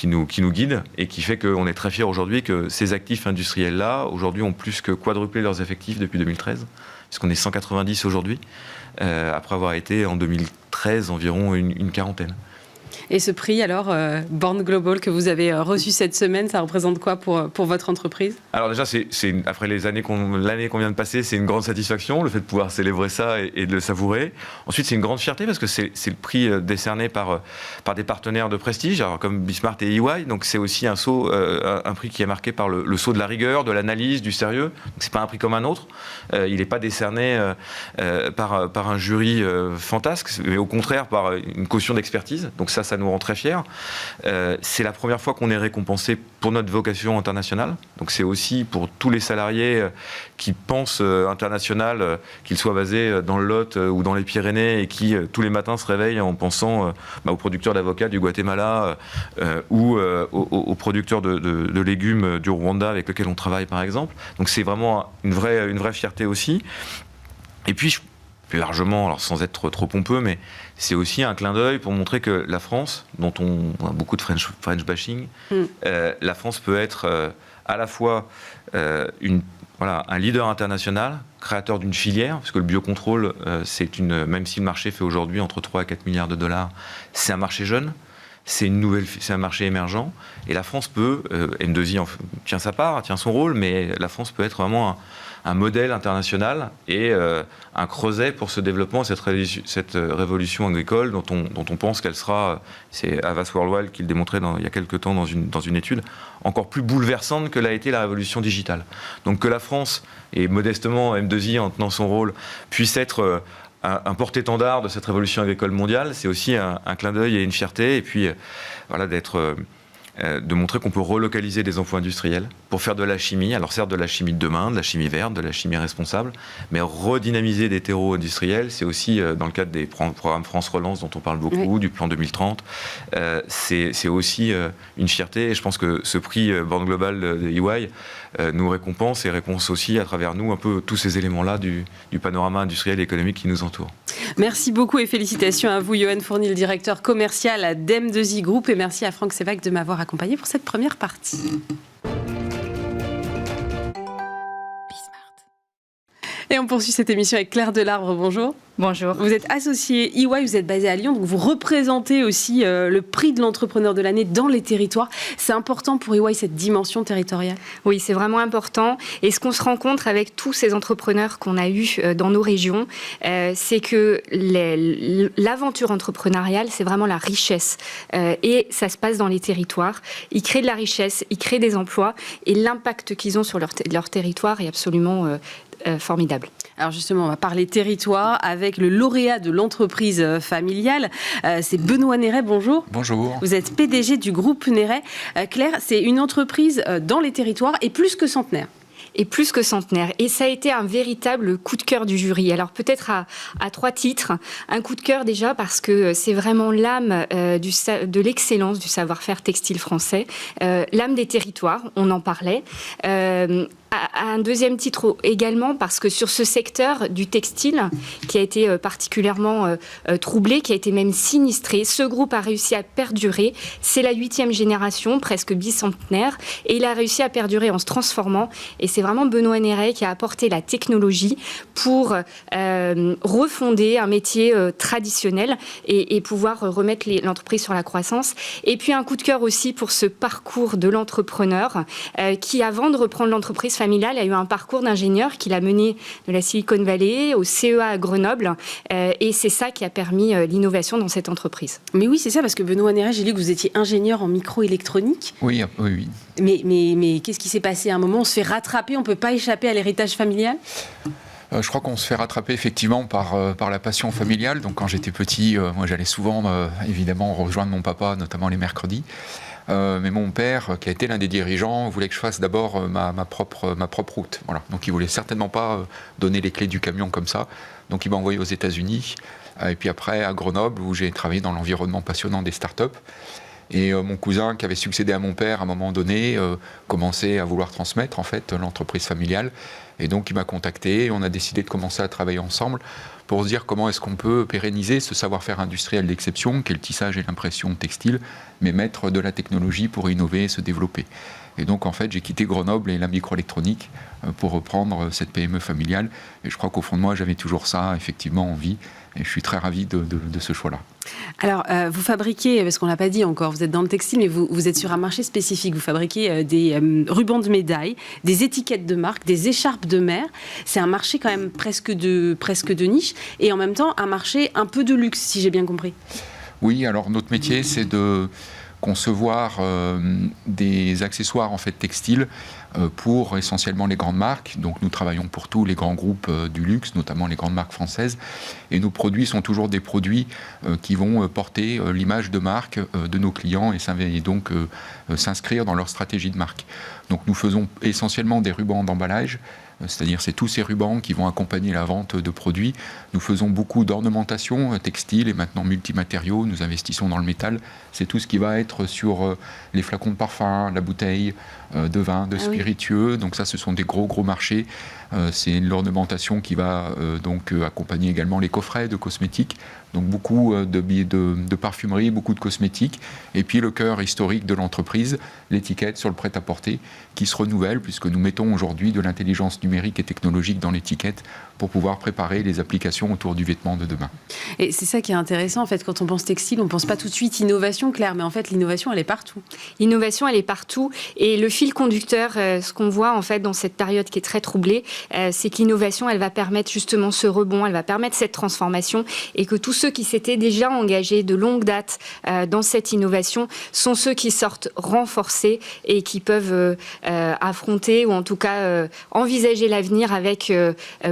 guide et qui fait qu'on est très fiers aujourd'hui que ces actifs industriels-là, aujourd'hui, ont plus que quadruplé leurs effectifs depuis 2013, puisqu'on est 190 aujourd'hui, après avoir été en 2013 environ une quarantaine. Et ce prix, alors, Born Global, que vous avez reçu cette semaine, ça représente quoi pour votre entreprise ? Alors déjà, après l'année qu'on vient de passer, c'est une grande satisfaction, le fait de pouvoir célébrer ça et de le savourer. Ensuite, c'est une grande fierté parce que c'est le prix décerné par des partenaires de prestige, alors comme Bismart et EY. Donc c'est aussi un prix qui est marqué par le sceau de la rigueur, de l'analyse, du sérieux. Donc c'est pas un prix comme un autre. Il n'est pas décerné par un jury fantasque, mais au contraire par une caution d'expertise. Donc ça nous rend très fiers. C'est la première fois qu'on est récompensé pour notre vocation internationale. Donc c'est aussi pour tous les salariés qui pensent international, qu'ils soient basés dans le Lot ou dans les Pyrénées et qui tous les matins se réveillent en pensant aux producteurs d'avocats du Guatemala ou aux producteurs de légumes du Rwanda avec lesquels on travaille par exemple. Donc c'est vraiment une vraie fierté aussi. Et puis plus largement, alors sans être trop pompeux, mais c'est aussi un clin d'œil pour montrer que la France, dont on a beaucoup de French bashing, la France peut être à la fois un leader international, créateur d'une filière, parce que le biocontrôle, même si le marché fait aujourd'hui entre 3 à 4 milliards de dollars, c'est un marché jeune, c'est un marché émergent, et la France peut, M2I tient sa part, tient son rôle, mais la France peut être vraiment un modèle international et un creuset pour ce développement, cette révolution agricole dont on pense qu'elle sera, c'est Havas Worldwide qui le démontrait il y a quelques temps dans une étude, encore plus bouleversante que l'a été la révolution digitale. Donc que la France, et modestement M2I en tenant son rôle, puisse être un porte-étendard de cette révolution agricole mondiale, c'est aussi un clin d'œil et une fierté, et puis de montrer qu'on peut relocaliser des emplois industriels pour faire de la chimie, alors certes de la chimie de demain, de la chimie verte, de la chimie responsable, mais redynamiser des terreaux industriels, c'est aussi dans le cadre des programmes France Relance dont on parle beaucoup, du plan 2030, c'est aussi une fierté, et je pense que ce prix Born Global de EY nous récompense et récompense aussi à travers nous un peu tous ces éléments-là du panorama industriel et économique qui nous entoure. Merci beaucoup et félicitations à vous, Yoann Fourny, le directeur commercial d'M2I Group, et merci à Franck Sévac de m'avoir accompagné pour cette première partie. Et on poursuit cette émission avec Claire Delarbre, bonjour. Bonjour. Vous êtes associé EY, vous êtes basé à Lyon, donc vous représentez aussi le prix de l'entrepreneur de l'année dans les territoires. C'est important pour EY, cette dimension territoriale? Oui, c'est vraiment important. Et ce qu'on se rencontre avec tous ces entrepreneurs qu'on a eus dans nos régions, c'est que l'aventure entrepreneuriale, c'est vraiment la richesse. Et ça se passe dans les territoires. Ils créent de la richesse, ils créent des emplois, et l'impact qu'ils ont sur leur territoire est absolument formidable. Alors justement, on va parler territoire avec le lauréat de l'entreprise familiale. C'est Benoît Néret, bonjour. Bonjour. Vous êtes PDG du groupe Néret. Claire, c'est une entreprise dans les territoires et plus que centenaire. Et plus que centenaire. Et ça a été un véritable coup de cœur du jury. Alors peut-être à 3 titres. Un coup de cœur déjà parce que c'est vraiment l'âme de l'excellence du savoir-faire textile français. L'âme des territoires, on en parlait. À un deuxième titre également parce que sur ce secteur du textile qui a été particulièrement troublé, qui a été même sinistré, ce groupe a réussi à perdurer. C'est la 8e génération, presque bicentenaire, et il a réussi à perdurer en se transformant. Et c'est vraiment Benoît Néret qui a apporté la technologie pour refonder un métier traditionnel et pouvoir remettre l'entreprise sur la croissance. Et puis un coup de cœur aussi pour ce parcours de l'entrepreneur qui, avant de reprendre l'entreprise familiale, a eu un parcours d'ingénieur qu'il a mené de la Silicon Valley au CEA à Grenoble. Et c'est ça qui a permis l'innovation dans cette entreprise. Mais oui, c'est ça, parce que Benoît Néret, j'ai lu que vous étiez ingénieur en microélectronique. Oui, oui. Mais qu'est-ce qui s'est passé à un moment? On se fait rattraper, on ne peut pas échapper à l'héritage familial? Je crois qu'on se fait rattraper effectivement par la passion familiale. Donc quand j'étais petit, moi j'allais souvent évidemment rejoindre mon papa, notamment les mercredis. Mais mon père, qui a été l'un des dirigeants, voulait que je fasse d'abord ma propre route. Voilà. Donc il voulait certainement pas donner les clés du camion comme ça. Donc il m'a envoyé aux États-Unis. Et puis après à Grenoble, où j'ai travaillé dans l'environnement passionnant des startups. Et mon cousin, qui avait succédé à mon père à un moment donné, commençait à vouloir transmettre en fait l'entreprise familiale. Et donc il m'a contacté et on a décidé de commencer à travailler ensemble pour se dire comment est-ce qu'on peut pérenniser ce savoir-faire industriel d'exception qu'est le tissage et l'impression textile, mais mettre de la technologie pour innover et se développer. Et donc en fait j'ai quitté Grenoble et la microélectronique pour reprendre cette PME familiale. Et je crois qu'au fond de moi j'avais toujours ça effectivement en vie. Et je suis très ravi de ce choix-là. Alors, vous fabriquez, parce qu'on ne l'a pas dit encore, vous êtes dans le textile, mais vous êtes sur un marché spécifique. Vous fabriquez des rubans de médaille, des étiquettes de marque, des écharpes de mer. C'est un marché quand même presque de niche, et en même temps un marché un peu de luxe, si j'ai bien compris. Oui, alors notre métier, c'est de concevoir des accessoires en fait textiles pour essentiellement les grandes marques. Donc nous travaillons pour tous les grands groupes du luxe, notamment les grandes marques françaises. Et nos produits sont toujours des produits qui vont porter l'image de marque de nos clients et donc s'inscrire dans leur stratégie de marque. Donc nous faisons essentiellement des rubans d'emballage. C'est-à-dire c'est tous ces rubans qui vont accompagner la vente de produits. Nous faisons beaucoup d'ornementation textile et maintenant multimatériaux. Nous investissons dans le métal. C'est tout ce qui va être sur les flacons de parfum, la bouteille de vin, de spiritueux. Donc ça, ce sont des gros marchés. C'est l'ornementation qui va donc accompagner également les coffrets de cosmétiques. Donc beaucoup de parfumerie, beaucoup de cosmétiques. Et puis le cœur historique de l'entreprise, l'étiquette sur le prêt-à-porter, qui se renouvelle puisque nous mettons aujourd'hui de l'intelligence numérique et technologique dans l'étiquette pour pouvoir préparer les applications autour du vêtement de demain. Et c'est ça qui est intéressant, en fait, quand on pense textile, on ne pense pas tout de suite innovation, Claire, mais en fait, l'innovation, elle est partout. L'innovation, elle est partout. Et le fil conducteur, ce qu'on voit, en fait, dans cette période qui est très troublée, c'est que l'innovation, elle va permettre justement ce rebond, elle va permettre cette transformation, et que tous ceux qui s'étaient déjà engagés de longue date dans cette innovation sont ceux qui sortent renforcés et qui peuvent affronter, ou en tout cas envisager l'avenir avec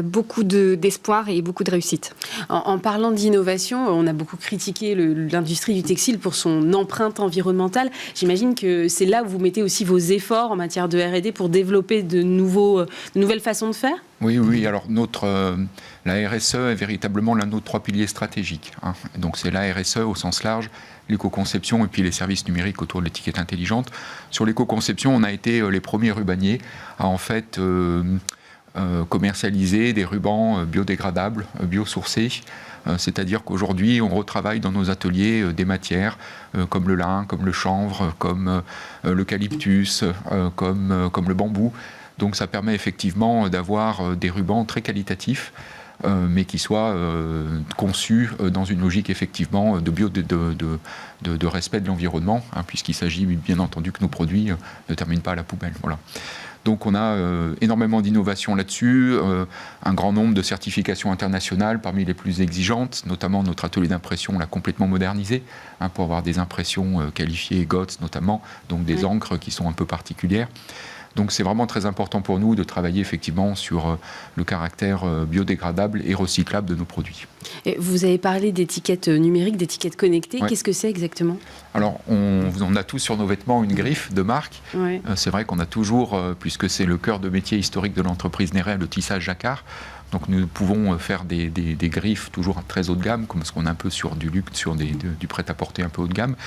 beaucoup d'espoir et beaucoup de réussite. En parlant d'innovation, on a beaucoup critiqué l'industrie du textile pour son empreinte environnementale. J'imagine que c'est là où vous mettez aussi vos efforts en matière de R&D pour développer de nouvelles façons de faire. Oui. Alors la RSE est véritablement l'un de nos 3 piliers stratégiques. Donc c'est la RSE au sens large, l'éco-conception et puis les services numériques autour de l'étiquette intelligente. Sur l'éco-conception, on a été les premiers rubaniers à en fait commercialiser des rubans biodégradables, biosourcés. C'est-à-dire qu'aujourd'hui, on retravaille dans nos ateliers des matières comme le lin, comme le chanvre, comme l'eucalyptus, comme le bambou. Donc ça permet effectivement d'avoir des rubans très qualitatifs mais qui soit conçu dans une logique effectivement de respect de l'environnement, puisqu'il s'agit bien entendu que nos produits ne terminent pas à la poubelle. Voilà. Donc on a énormément d'innovations là-dessus, un grand nombre de certifications internationales parmi les plus exigeantes, notamment notre atelier d'impression l'a complètement modernisé pour avoir des impressions qualifiées GOTS notamment, donc des encres qui sont un peu particulières. Donc c'est vraiment très important pour nous de travailler effectivement sur le caractère biodégradable et recyclable de nos produits. Et vous avez parlé d'étiquettes numériques, d'étiquettes connectées. Ouais. Qu'est-ce que c'est exactement ? Alors on a tous sur nos vêtements une griffe de marque. Ouais. C'est vrai qu'on a toujours, puisque c'est le cœur de métier historique de l'entreprise Néret, le tissage jacquard. Donc nous pouvons faire des griffes toujours très haut de gamme, comme ce qu'on a un peu sur du luxe, sur du prêt-à-porter un peu haut de gamme.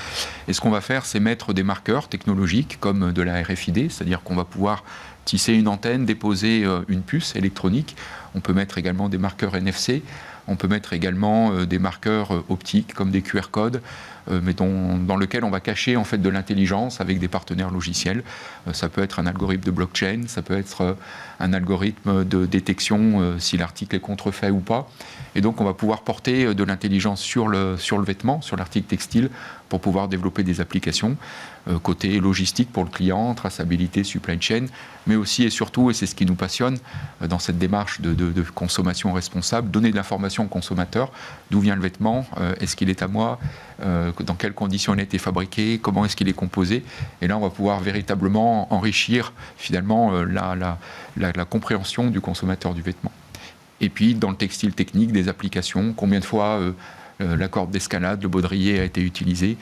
Et ce qu'on va faire, c'est mettre des marqueurs technologiques comme de la RFID, c'est-à-dire qu'on va pouvoir tisser une antenne, déposer une puce électronique. On peut mettre également des marqueurs NFC. On peut mettre également des marqueurs optiques comme des QR codes, mais dans lequel on va cacher en fait de l'intelligence avec des partenaires logiciels. Ça peut être un algorithme de blockchain, ça peut être un algorithme de détection si l'article est contrefait ou pas. Et donc on va pouvoir porter de l'intelligence sur le vêtement, sur l'article textile, pour pouvoir développer des applications côté logistique pour le client, traçabilité, supply chain, mais aussi et surtout, et c'est ce qui nous passionne dans cette démarche de consommation responsable, donner de l'information au consommateur, d'où vient le vêtement, est-ce qu'il est à moi, dans quelles conditions il a été fabriqué, comment est-ce qu'il est composé. Et là, on va pouvoir véritablement enrichir finalement la compréhension du consommateur du vêtement. Et puis, dans le textile technique, des applications, combien de fois la corde d'escalade, le baudrier a été utilisé,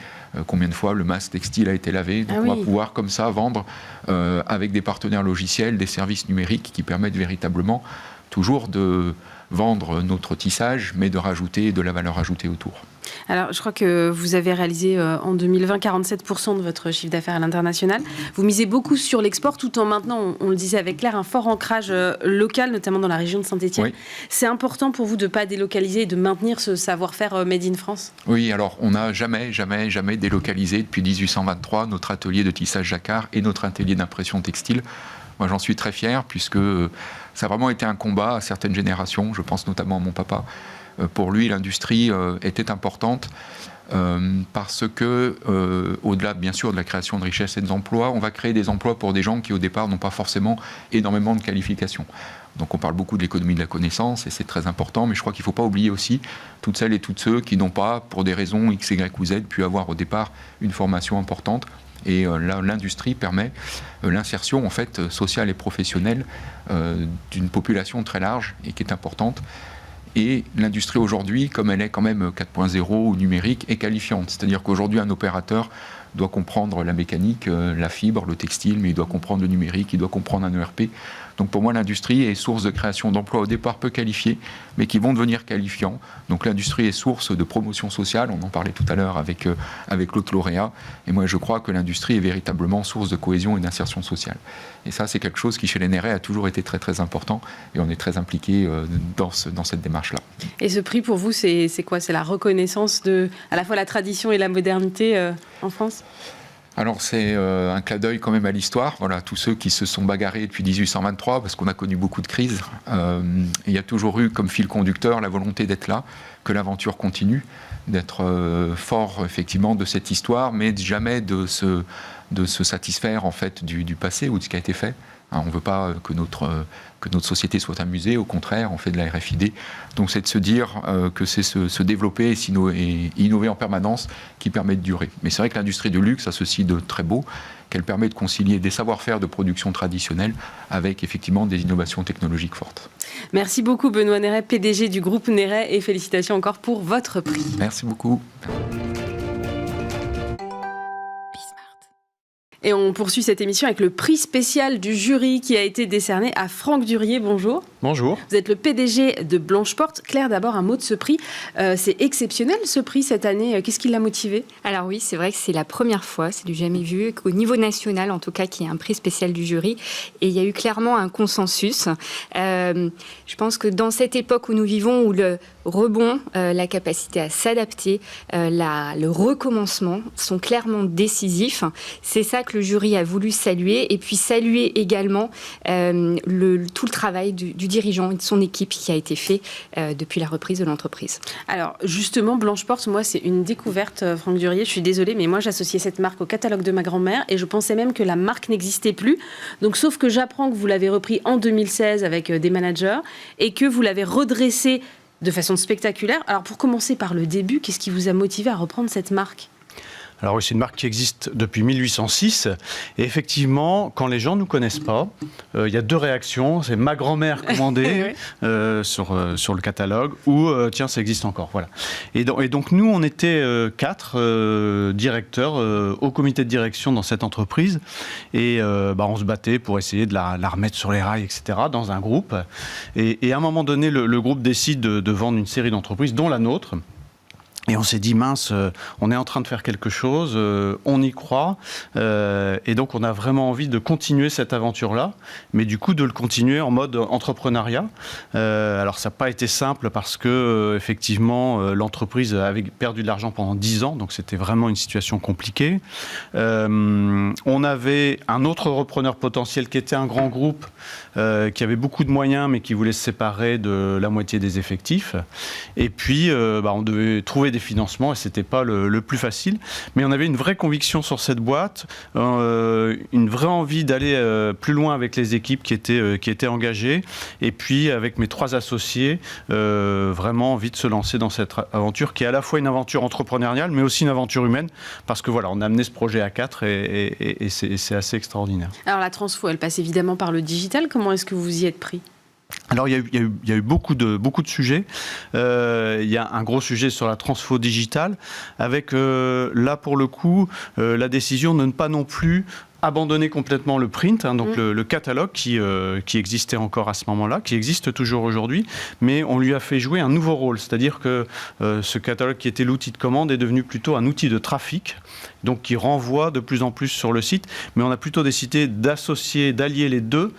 combien de fois le masque textile a été lavé. Donc on va pouvoir comme ça vendre avec des partenaires logiciels, des services numériques qui permettent véritablement toujours de vendre notre tissage, mais de rajouter de la valeur ajoutée autour. Alors, je crois que vous avez réalisé en 2020 47% de votre chiffre d'affaires à l'international. Vous misez beaucoup sur l'export tout en maintenant, on le disait avec Claire, un fort ancrage local, notamment dans la région de Saint-Étienne. Oui. C'est important pour vous de ne pas délocaliser et de maintenir ce savoir-faire made in France ? Oui, alors on n'a jamais délocalisé depuis 1823 notre atelier de tissage jacquard et notre atelier d'impression textile. Moi, j'en suis très fier puisque ça a vraiment été un combat à certaines générations. Je pense notamment à mon papa. Pour lui, l'industrie était importante parce que, au-delà, bien sûr, de la création de richesses et d'emplois, on va créer des emplois pour des gens qui, au départ, n'ont pas forcément énormément de qualifications. Donc, on parle beaucoup de l'économie de la connaissance et c'est très important, mais je crois qu'il ne faut pas oublier aussi toutes celles et tous ceux qui n'ont pas, pour des raisons X, Y ou Z, pu avoir au départ une formation importante. Et là, l'industrie permet l'insertion en fait, sociale et professionnelle d'une population très large et qui est importante. Et l'industrie aujourd'hui, comme elle est quand même 4.0 ou numérique, est qualifiante. C'est-à-dire qu'aujourd'hui, un opérateur doit comprendre la mécanique, la fibre, le textile, mais il doit comprendre le numérique, il doit comprendre un ERP. Donc pour moi, l'industrie est source de création d'emplois au départ peu qualifiés, mais qui vont devenir qualifiants. Donc l'industrie est source de promotion sociale, on en parlait tout à l'heure avec l'autre lauréat. Et moi, je crois que l'industrie est véritablement source de cohésion et d'insertion sociale. Et ça, c'est quelque chose qui, chez les Néret, a toujours été très, très important. Et on est très impliqués dans cette démarche-là. Et ce prix, pour vous, c'est quoi ? C'est la reconnaissance de à la fois la tradition et la modernité en France ? Alors c'est un clin d'œil quand même à l'histoire. Voilà, tous ceux qui se sont bagarrés depuis 1823, parce qu'on a connu beaucoup de crises. Il y a toujours eu comme fil conducteur la volonté d'être là, que l'aventure continue, d'être fort effectivement de cette histoire, mais jamais de se satisfaire en fait du passé ou de ce qui a été fait. On ne veut pas que notre société soit un musée, au contraire, on fait de la RFID. Donc c'est de se dire que c'est se développer et innover en permanence qui permet de durer. Mais c'est vrai que l'industrie du luxe a ceci de très beau, qu'elle permet de concilier des savoir-faire de production traditionnelle avec effectivement des innovations technologiques fortes. Merci beaucoup Benoît Néret, PDG du groupe Néret, et félicitations encore pour votre prix. Merci beaucoup. Et on poursuit cette émission avec le prix spécial du jury qui a été décerné à Franck Durier. Bonjour. Bonjour. Vous êtes le PDG de Blancheporte. Claire, d'abord un mot de ce prix. C'est exceptionnel ce prix cette année. Qu'est-ce qui l'a motivé ? Alors oui, c'est vrai que c'est la première fois, c'est du jamais vu, au niveau national en tout cas, qu'il y a un prix spécial du jury. Et il y a eu clairement un consensus. Je pense que dans cette époque où nous vivons, où le rebond, la capacité à s'adapter, le recommencement sont clairement décisifs. C'est ça que que le jury a voulu saluer, et puis saluer également tout le travail du dirigeant et de son équipe qui a été fait depuis la reprise de l'entreprise. Alors justement, Blanche Porte, moi c'est une découverte, Franck Durier, je suis désolée, mais moi j'associais cette marque au catalogue de ma grand-mère et je pensais même que la marque n'existait plus. Donc sauf que j'apprends que vous l'avez repris en 2016 avec des managers et que vous l'avez redressé de façon spectaculaire. Alors pour commencer par le début, qu'est-ce qui vous a motivé à reprendre cette marque ? Alors oui, c'est une marque qui existe depuis 1806. Et effectivement, quand les gens ne nous connaissent pas, il y a deux réactions. C'est ma grand-mère commandée sur le catalogue ou tiens, ça existe encore. Voilà. Et donc nous, on était 4 directeurs au comité de direction dans cette entreprise. Et on se battait pour essayer de la remettre sur les rails, etc., dans un groupe. Et à un moment donné, le groupe décide de vendre une série d'entreprises, dont la nôtre. Et on s'est dit, mince, on est en train de faire quelque chose, on y croit, et donc on a vraiment envie de continuer cette aventure-là, mais du coup de le continuer en mode entrepreneuriat. Alors ça n'a pas été simple parce que effectivement l'entreprise avait perdu de l'argent pendant 10 ans, donc c'était vraiment une situation compliquée. On avait un autre repreneur potentiel qui était un grand groupe, qui avait beaucoup de moyens, mais qui voulait se séparer de la moitié des effectifs. Et puis on devait trouver des financements et c'était pas le plus facile, mais on avait une vraie conviction sur cette boîte, une vraie envie d'aller plus loin avec les équipes qui étaient engagées, et puis avec mes 3 associés, vraiment envie de se lancer dans cette aventure qui est à la fois une aventure entrepreneuriale mais aussi une aventure humaine, parce que voilà, on a amené ce projet à 4 et c'est assez extraordinaire. Alors la transfo, elle passe évidemment par le digital. Comment est-ce que vous y êtes pris ? Alors il y a eu beaucoup de sujets. Il y a un gros sujet sur la transfo digitale, avec là pour le coup la décision de ne pas non plus abandonner complètement le print, donc le catalogue qui existait encore à ce moment-là, qui existe toujours aujourd'hui, mais on lui a fait jouer un nouveau rôle, c'est-à-dire que ce catalogue qui était l'outil de commande est devenu plutôt un outil de trafic, donc qui renvoie de plus en plus sur le site, mais on a plutôt décidé d'allier les deux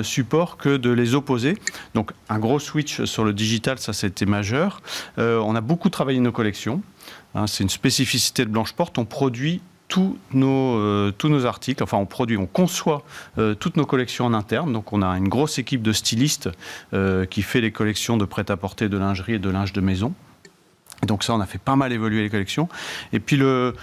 supports que de les opposer. Donc un gros switch sur le digital, ça c'était majeur. On a beaucoup travaillé nos collections, c'est une spécificité de Blanche Porte, on produit tous nos articles, enfin on conçoit toutes nos collections en interne, donc on a une grosse équipe de stylistes qui fait les collections de prêt-à-porter, de lingerie et de linge de maison. Et donc ça, on a fait pas mal évoluer les collections. Et puis le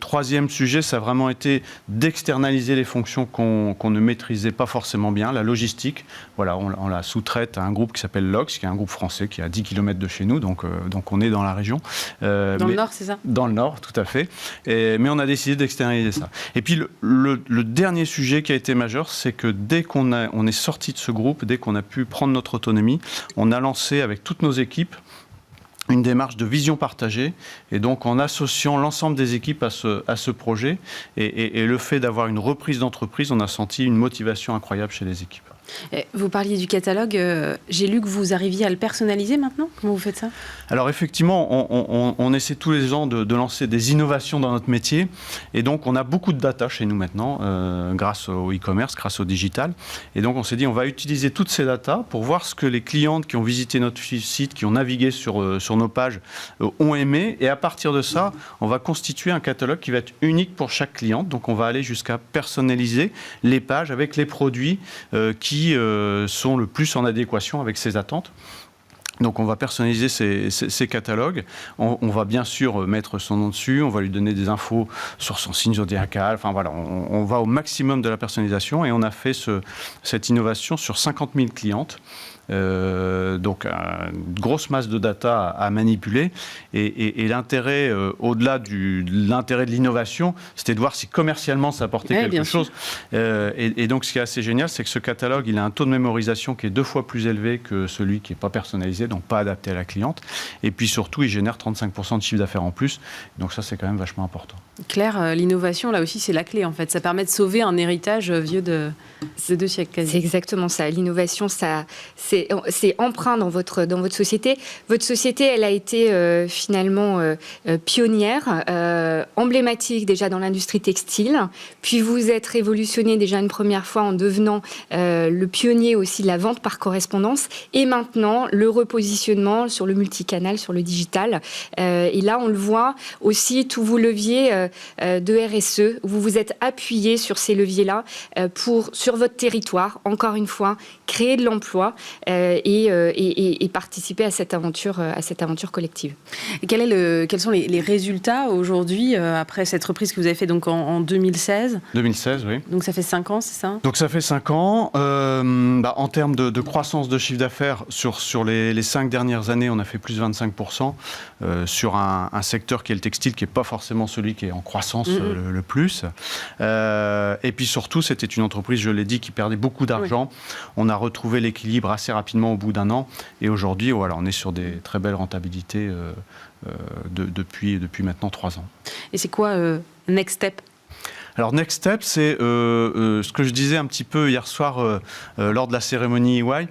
troisième sujet, ça a vraiment été d'externaliser les fonctions qu'on ne maîtrisait pas forcément bien, la logistique. Voilà, on la sous-traite à un groupe qui s'appelle Lox, qui est un groupe français qui est à 10 km de chez nous, donc on est dans la région. Dans le Nord, c'est ça ? Dans le Nord, tout à fait. Mais on a décidé d'externaliser ça. Et puis le dernier sujet qui a été majeur, c'est que dès qu'on est sorti de ce groupe, dès qu'on a pu prendre notre autonomie, on a lancé avec toutes nos équipes une démarche de vision partagée, et donc en associant l'ensemble des équipes à ce projet, et le fait d'avoir une reprise d'entreprise, on a senti une motivation incroyable chez les équipes. Vous parliez du catalogue, j'ai lu que vous arriviez à le personnaliser maintenant. Comment vous faites ça ? Alors effectivement, on essaie tous les ans de lancer des innovations dans notre métier, et donc on a beaucoup de data chez nous maintenant, grâce au e-commerce, grâce au digital, et donc on s'est dit on va utiliser toutes ces datas pour voir ce que les clientes qui ont visité notre site, qui ont navigué sur nos pages, ont aimé, et à partir de ça, on va constituer un catalogue qui va être unique pour chaque cliente, donc on va aller jusqu'à personnaliser les pages avec les produits qui sont le plus en adéquation avec ses attentes. Donc on va personnaliser ces catalogues, on va bien sûr mettre son nom dessus, on va lui donner des infos sur son signe zodiacal, enfin voilà, on va au maximum de la personnalisation, et on a fait cette innovation sur 50 000 clientes. Donc une grosse masse de data à manipuler, et l'intérêt, au-delà de l'intérêt de l'innovation, c'était de voir si commercialement ça apportait quelque chose. Et donc ce qui est assez génial, c'est que ce catalogue, il a un taux de mémorisation qui est 2 fois plus élevé que celui qui n'est pas personnalisé, donc pas adapté à la cliente, et puis surtout il génère 35% de chiffre d'affaires en plus, donc ça c'est quand même vachement important. Claire, l'innovation là aussi c'est la clé en fait, ça permet de sauver un héritage vieux de 2 siècles quasi. C'est exactement ça, l'innovation c'est c'est empreint dans votre société. Votre société, elle a été finalement pionnière, emblématique déjà dans l'industrie textile, puis vous êtes révolutionné déjà une première fois en devenant le pionnier aussi de la vente par correspondance, et maintenant le repositionnement sur le multicanal, sur le digital. Et là, on le voit aussi, tous vos leviers de RSE, vous vous êtes appuyé sur ces leviers-là pour, sur votre territoire, encore une fois, créer de l'emploi et participer à cette aventure collective. Et quels sont les résultats aujourd'hui, après cette reprise que vous avez fait donc en 2016 ? 2016, oui. Donc ça fait 5 ans, c'est ça ? Donc ça fait 5 ans. En termes de croissance de chiffre d'affaires, sur les 5 dernières années, on a fait plus de 25%, sur un secteur qui est le textile, qui n'est pas forcément celui qui est en croissance le plus. Et puis surtout, c'était une entreprise, je l'ai dit, qui perdait beaucoup d'argent. Oui. On a retrouvé l'équilibre assez rapidement au bout d'un an. Et aujourd'hui, voilà, on est sur des très belles rentabilités depuis maintenant 3 ans. Et c'est quoi Next Step ? Alors Next Step, c'est ce que je disais un petit peu hier soir lors de la cérémonie EY.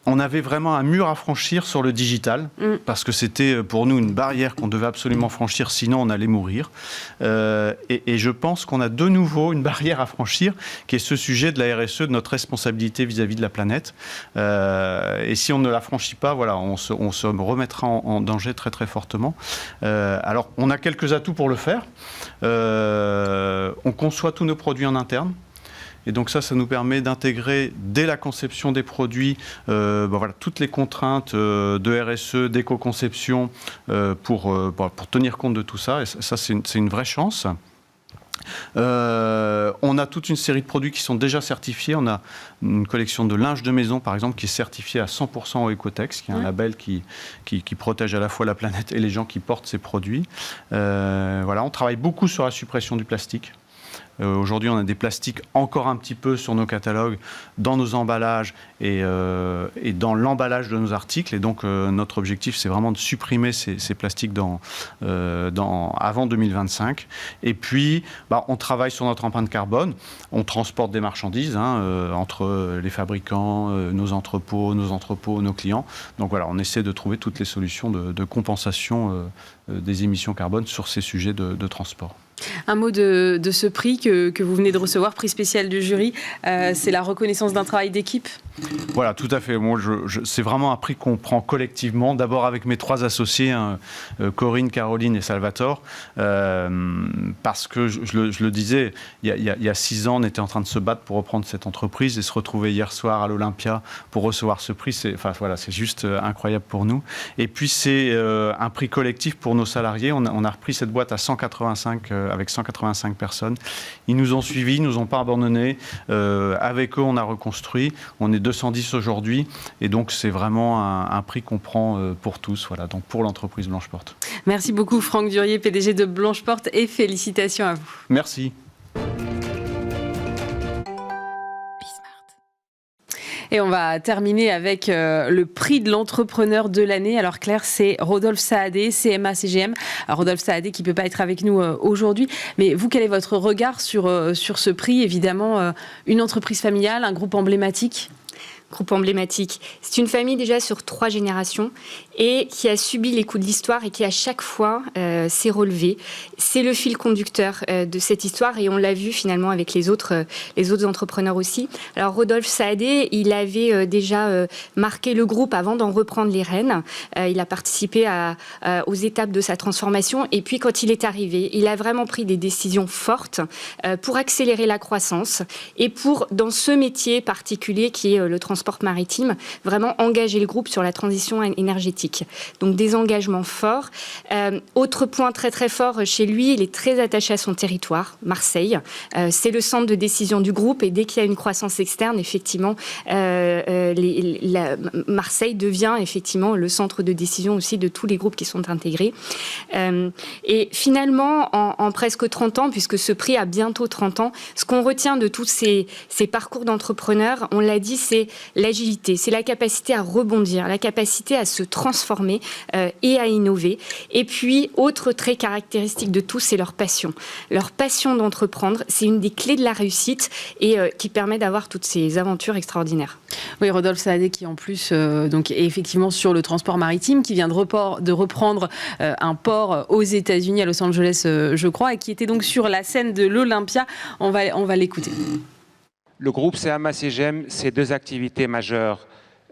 On avait vraiment un mur à franchir sur le digital, parce que c'était pour nous une barrière qu'on devait absolument franchir, sinon on allait mourir. Et je pense qu'on a de nouveau une barrière à franchir, qui est ce sujet de la RSE, de notre responsabilité vis-à-vis de la planète. Et si on ne la franchit pas, voilà, on se remettra en danger très très fortement. Alors on a quelques atouts pour le faire. On conçoit tous nos produits en interne. Et donc ça nous permet d'intégrer dès la conception des produits toutes les contraintes de RSE, d'éco-conception pour tenir compte de tout ça. Et ça, c'est une vraie chance. On a toute une série de produits qui sont déjà certifiés. On a une collection de linge de maison, par exemple, qui est certifiée à 100% au Ecotex, qui est un label qui protège à la fois la planète et les gens qui portent ces produits. On travaille beaucoup sur la suppression du plastique. Aujourd'hui, on a des plastiques encore un petit peu sur nos catalogues, dans nos emballages et dans l'emballage de nos articles. Et donc, notre objectif, c'est vraiment de supprimer ces plastiques avant 2025. Et puis, on travaille sur notre empreinte carbone. On transporte des marchandises entre les fabricants, nos entrepôts, nos clients. Donc voilà, on essaie de trouver toutes les solutions de compensation des émissions carbone sur ces sujets de transport. Un mot de ce prix que vous venez de recevoir, prix spécial du jury, c'est la reconnaissance d'un travail d'équipe ? Voilà, tout à fait. Moi, c'est vraiment un prix qu'on prend collectivement, d'abord avec mes 3 associés, Corinne, Caroline et Salvatore, parce que, je le disais, il y a 6 ans, on était en train de se battre pour reprendre cette entreprise et se retrouver hier soir à l'Olympia pour recevoir ce prix, c'est juste incroyable pour nous. Et puis, c'est un prix collectif pour nos salariés. On a repris cette boîte à 185 avec 185 personnes. Ils nous ont suivis, ils nous ont pas abandonnés. Avec eux, on a reconstruit. On est 210 aujourd'hui. Et donc, c'est vraiment un prix qu'on prend pour tous, voilà, donc pour l'entreprise Blancheporte. Merci beaucoup, Franck Durier, PDG de Blancheporte, et félicitations à vous. Merci. Et on va terminer avec le prix de l'entrepreneur de l'année. Alors Claire, c'est Rodolphe Saadé, CMA CGM. Alors, Rodolphe Saadé qui ne peut pas être avec nous aujourd'hui. Mais vous, quel est votre regard sur ce prix ? Évidemment, une entreprise familiale, un groupe emblématique ? Groupe emblématique. C'est une famille déjà sur 3 générations et qui a subi les coups de l'histoire et qui à chaque fois s'est relevée. C'est le fil conducteur de cette histoire et on l'a vu finalement avec les autres entrepreneurs aussi. Alors Rodolphe Saadé, il avait déjà marqué le groupe avant d'en reprendre les rênes. Il a participé aux étapes de sa transformation et puis quand il est arrivé, il a vraiment pris des décisions fortes pour accélérer la croissance et pour, dans ce métier particulier qui est le transport maritime, vraiment engager le groupe sur la transition énergétique. Donc des engagements forts. Autre point très très fort chez lui, il est très attaché à son territoire, Marseille. C'est le centre de décision du groupe et dès qu'il y a une croissance externe, effectivement, Marseille devient effectivement le centre de décision aussi de tous les groupes qui sont intégrés. Et finalement, en presque 30 ans, puisque ce prix a bientôt 30 ans, ce qu'on retient de tous ces parcours d'entrepreneurs, on l'a dit, c'est l'agilité, c'est la capacité à rebondir, la capacité à se transformer et à innover. Et puis, autre trait caractéristique de tous, c'est leur passion. Leur passion d'entreprendre, c'est une des clés de la réussite et qui permet d'avoir toutes ces aventures extraordinaires. Oui, Rodolphe Saadé qui en plus donc, est effectivement sur le transport maritime, qui vient de reprendre un port aux États-Unis, à Los Angeles, je crois, et qui était donc sur la scène de l'Olympia. On va l'écouter. Le groupe CMA-CGM, c'est 2 activités majeures.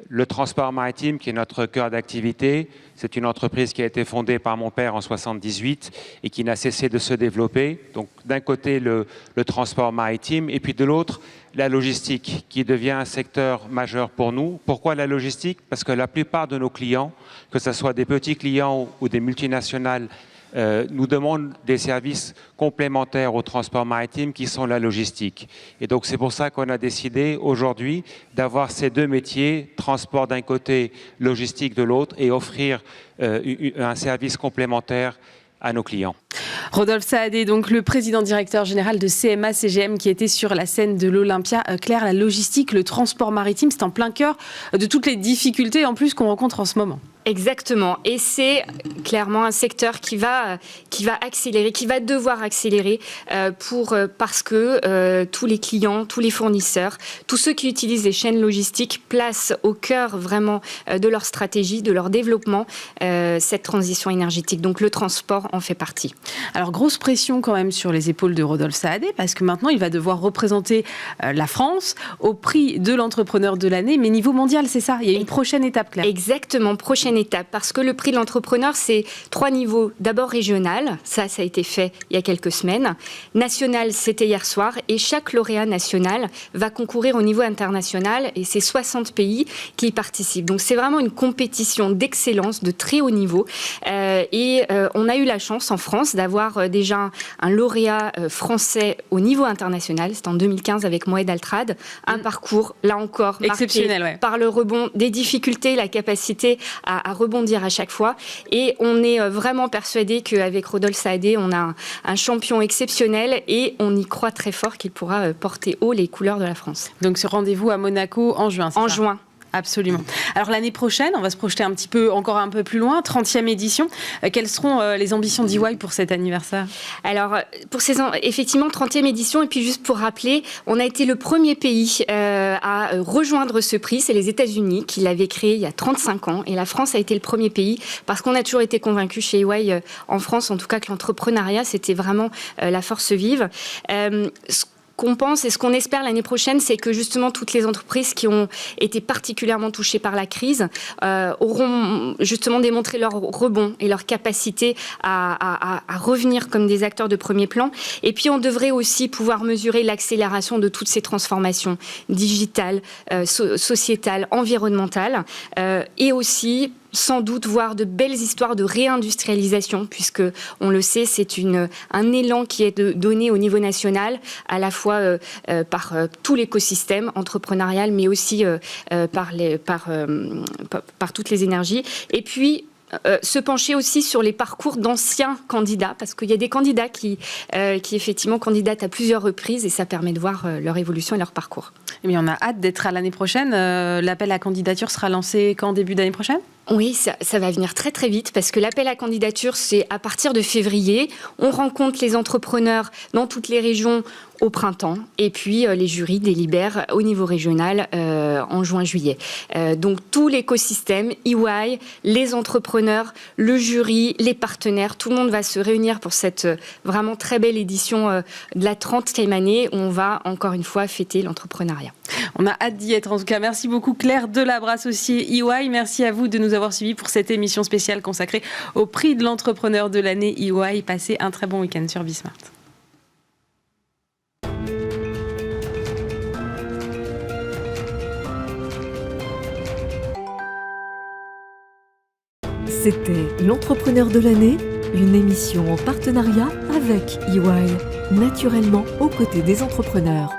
Le transport maritime, qui est notre cœur d'activité, c'est une entreprise qui a été fondée par mon père en 1978 et qui n'a cessé de se développer. Donc d'un côté, le transport maritime, et puis de l'autre, la logistique, qui devient un secteur majeur pour nous. Pourquoi la logistique ? Parce que la plupart de nos clients, que ce soit des petits clients ou des multinationales, nous demandent des services complémentaires au transport maritime qui sont la logistique. Et donc c'est pour ça qu'on a décidé aujourd'hui d'avoir ces 2 métiers, transport d'un côté, logistique de l'autre, et offrir un service complémentaire à nos clients. Rodolphe Saadé, donc le président directeur général de CMA-CGM qui était sur la scène de l'Olympia. Claire, la logistique, le transport maritime, c'est en plein cœur de toutes les difficultés en plus qu'on rencontre en ce moment. Exactement, et c'est clairement un secteur qui va accélérer, qui va devoir accélérer parce que tous les clients, tous les fournisseurs, tous ceux qui utilisent les chaînes logistiques placent au cœur vraiment de leur stratégie, de leur développement, cette transition énergétique. Donc le transport en fait partie. Alors grosse pression quand même sur les épaules de Rodolphe Saadé parce que maintenant il va devoir représenter la France au prix de l'entrepreneur de l'année, mais niveau mondial, c'est ça. Il y a une prochaine étape, Claire. Exactement, prochaine étape, parce que le prix de l'entrepreneur, c'est 3 niveaux. D'abord régional, ça a été fait il y a quelques semaines. National, c'était hier soir, et chaque lauréat national va concourir au niveau international, et c'est 60 pays qui y participent. Donc c'est vraiment une compétition d'excellence, de très haut niveau. On a eu la chance en France d'avoir déjà un lauréat français au niveau international. C'était en 2015 avec Moed Altrad. Un parcours, là encore, exceptionnel, marqué par le rebond, des difficultés, la capacité à rebondir à chaque fois. Et on est vraiment persuadé qu'avec Rodolphe Saadé, on a un champion exceptionnel et on y croit très fort qu'il pourra porter haut les couleurs de la France. Donc ce rendez-vous à Monaco en juin, c'est ça ? En juin. Absolument. Alors l'année prochaine, on va se projeter encore un peu plus loin, 30e édition. Quelles seront les ambitions d'EY pour cet anniversaire ? Alors, effectivement, 30e édition, et puis juste pour rappeler, on a été le premier pays à rejoindre ce prix, c'est les États-Unis qui l'avaient créé il y a 35 ans, et la France a été le premier pays, parce qu'on a toujours été convaincus chez EY, en France en tout cas, que l'entrepreneuriat, c'était vraiment la force vive. Qu'on pense et ce qu'on espère l'année prochaine, c'est que justement toutes les entreprises qui ont été particulièrement touchées par la crise auront justement démontré leur rebond et leur capacité à revenir comme des acteurs de premier plan. Et puis on devrait aussi pouvoir mesurer l'accélération de toutes ces transformations digitales, sociétales, environnementales et aussi sans doute voir de belles histoires de réindustrialisation, puisque on le sait, c'est un élan qui est donné au niveau national, à la fois par tout l'écosystème entrepreneurial, mais aussi par toutes les énergies. Et puis se pencher aussi sur les parcours d'anciens candidats, parce qu'il y a des candidats qui effectivement candidatent à plusieurs reprises, et ça permet de voir leur évolution et leur parcours. Eh bien, on a hâte d'être à l'année prochaine. L'appel à candidature sera lancé quand, début d'année prochaine ? Oui, ça va venir très très vite, parce que l'appel à candidature, c'est à partir de février. On rencontre les entrepreneurs dans toutes les régions au printemps, et puis les jurys délibèrent au niveau régional en juin-juillet. Donc tout l'écosystème, EY, les entrepreneurs, le jury, les partenaires, tout le monde va se réunir pour cette vraiment très belle édition de la 30e année, où on va encore une fois fêter l'entrepreneuriat. On a hâte d'y être en tout cas. Merci beaucoup Claire Delabre, associée EY. Merci à vous de nous avoir suivis pour cette émission spéciale consacrée au prix de l'entrepreneur de l'année EY. Passez un très bon week-end sur Bismart. C'était l'entrepreneur de l'année, une émission en partenariat avec EY, naturellement aux côtés des entrepreneurs.